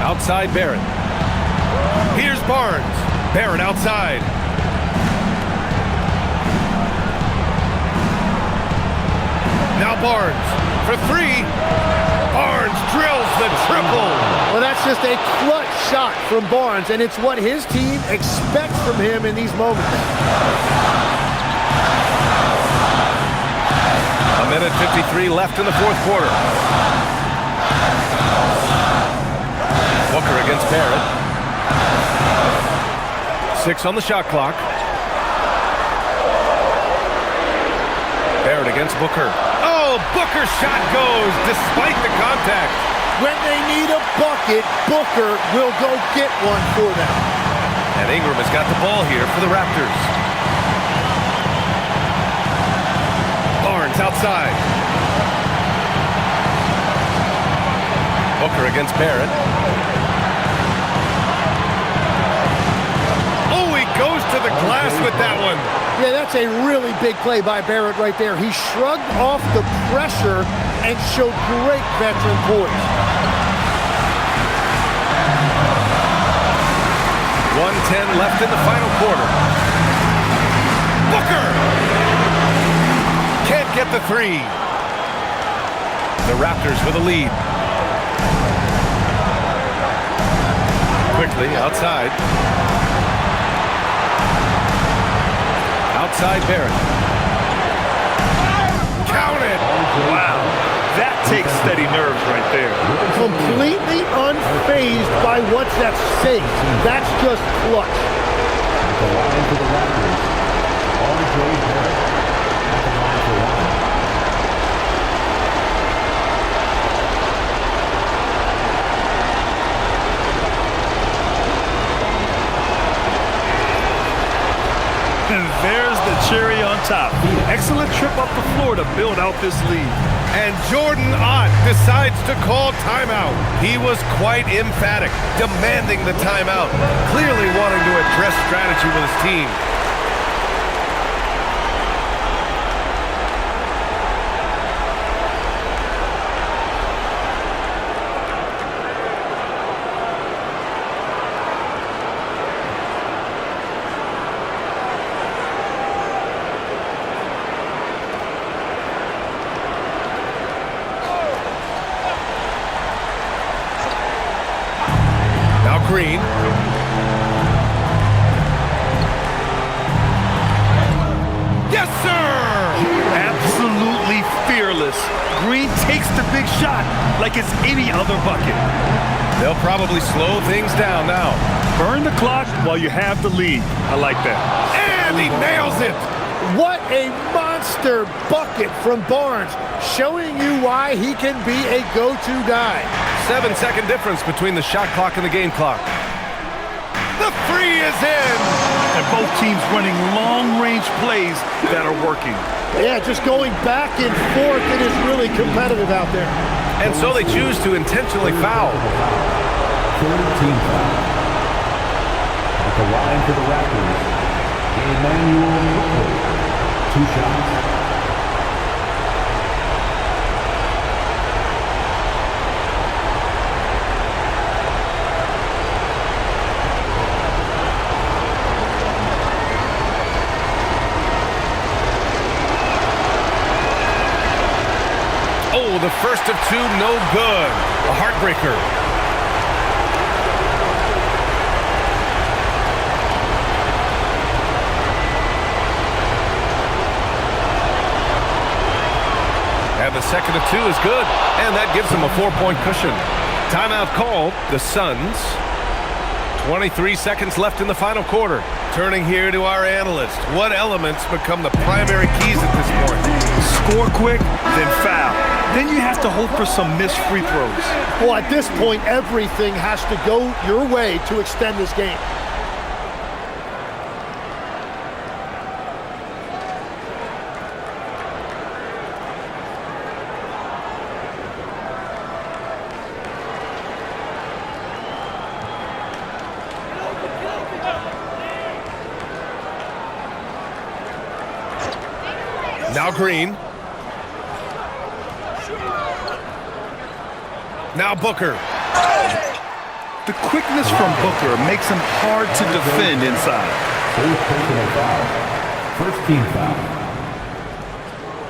Outside Barrett. Here's Barnes. Barrett outside. Now Barnes for 3. Barnes drills the triple. Well, that's just a clutch shot from Barnes, and it's what his team expects from him in these moments. A minute 53 left in the 4th quarter. Booker against Barrett. 6 on the shot clock. Barrett against Booker. Oh, Booker's shot goes despite the contact. When they need a bucket, Booker will go get one for them. And Ingram has got the ball here for the Raptors. Barnes outside. Booker against Barrett. Goes to the glass with that one. Yeah, that's a really big play by Barrett right there. He shrugged off the pressure and showed great veteran poise. 1:10 left in the final quarter. Booker! Can't get the 3. The Raptors with a lead. Quickly outside. Outside Barrett. Count it! Wow. That takes steady nerves right there. Completely unfazed by what's at stake. That's just clutch. At the line for the Raptors, R.J. Barrett. At the line for one. And there's the cherry on top. Excellent trip up the floor to build out this lead. And Jordan Ott decides to call timeout. He was quite emphatic, demanding the timeout, clearly wanting to address strategy with his team. Green. Yes, sir! Absolutely fearless. Green takes the big shot like it's any other bucket. They'll probably slow things down now. Burn the clock while you have the lead. I like that. And he nails it! What a monster bucket from Barnes, showing you why he can be a go-to guy. 7-second difference between the shot clock and the game clock. The three is in! And both teams running long-range plays that are working. Yeah, just going back and forth. It is really competitive out there. And so they choose to intentionally foul. Third team foul. At the line for the Raptors, Mercury. 2 shots. Oh, the first of 2, no good. A heartbreaker. And the second of 2 is good. And that gives them a 4-point cushion. Timeout called. The Suns. 23 seconds left in the final quarter. Turning here to our analyst. What elements become the primary keys at this point? Score quick, then foul. Then you have to hope for some missed free throws. Well, at this point, everything has to go your way to extend this game. Now Green. Now Booker. The quickness from Booker makes him hard to defend inside. Fourth personal foul. First team foul.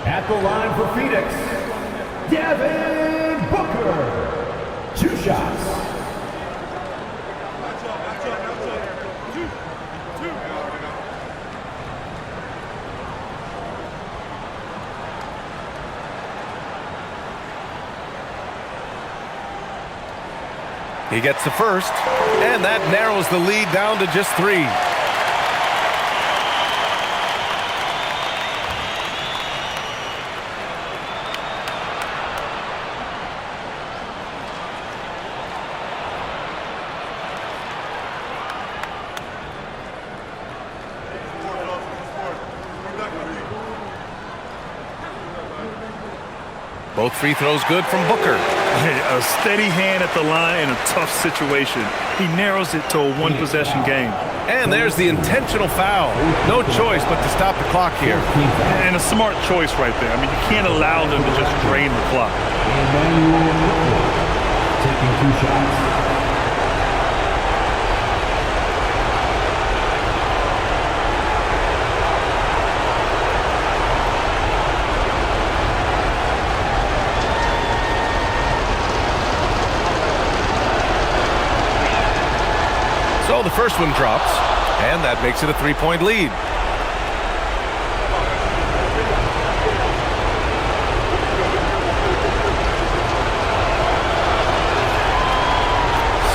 At the line for Phoenix, Devin Booker. 2 shots. He gets the first, and that narrows the lead down to just 3. Both free throws good from Booker. A steady hand at the line in a tough situation. He narrows it to a 1-possession game. And there's the intentional foul. No choice but to stop the clock here. And a smart choice right there. I mean, you can't allow them to just drain the clock. Taking 2 shots. So the first one drops, and that makes it a 3-point lead.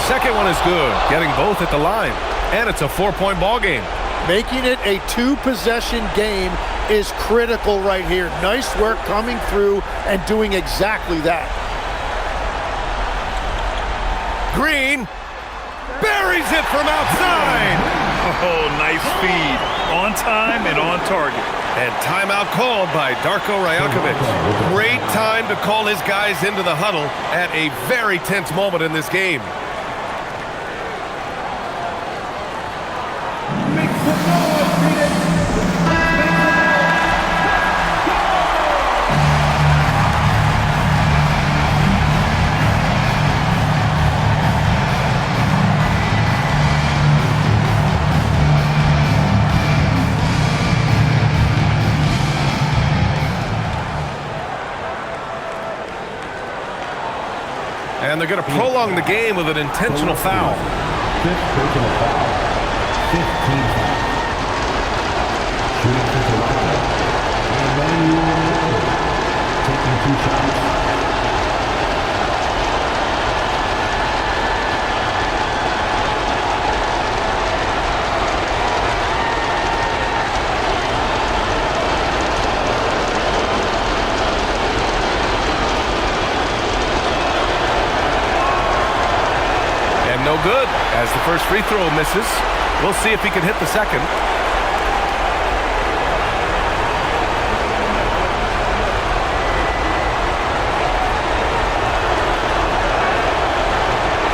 Second one is good, getting both at the line, and it's a 4-point ball game. Making it a 2-possession game is critical right here. Nice work coming through and doing exactly that. Green buries it from outside. Oh, nice feed. On time and on target. And timeout called by Darko Rajakovic. Great time to call his guys into the huddle at a very tense moment in this game. And they're going to prolong the game with an intentional foul. 5th personal foul. 15 foul. Shooting for Toronto. Taking 2 shots. first free throw misses. We'll see if he can hit the second.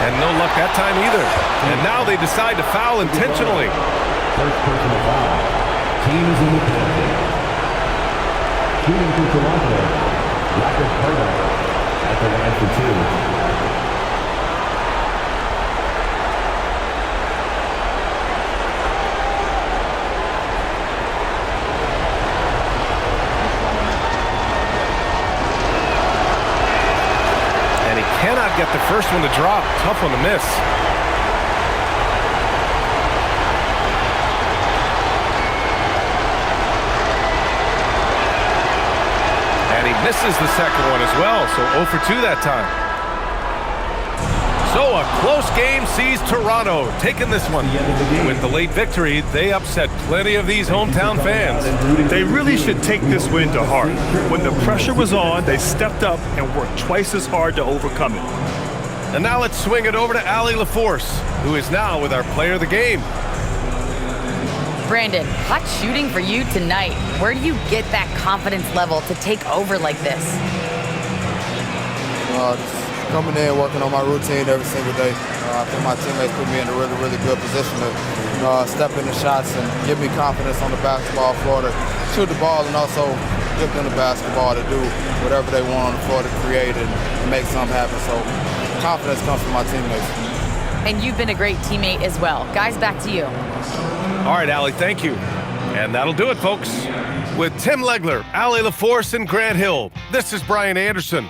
And no luck that time either. And now they decide to foul intentionally. First personal foul. Team is in the penalty. Shooting for Toronto. Raptors Carter at the line for two. Cannot get the first one to drop. Tough one to miss. And he misses the second one as well, so 0 for 2 that time. So a close game sees Toronto taking this one. With the late victory, they upset plenty of these hometown fans. They really should take this win to heart. When the pressure was on, they stepped up and worked twice as hard to overcome it. And now let's swing it over to Allie LaForce, who is now with our player of the game. Brandon, hot shooting for you tonight. Where do you get that confidence level to take over like this? Just coming in, working on my routine every single day. I think my teammates put me in a really, really good position to step into shots and give me confidence on the basketball floor to shoot the ball and also give them the basketball to do whatever they want on the floor to create and make something happen. So confidence comes from my teammates. And you've been a great teammate as well. Guys, back to you. All right, Allie, thank you. And that'll do it, folks. With Tim Legler, Allie LaForce, and Grant Hill, this is Brian Anderson.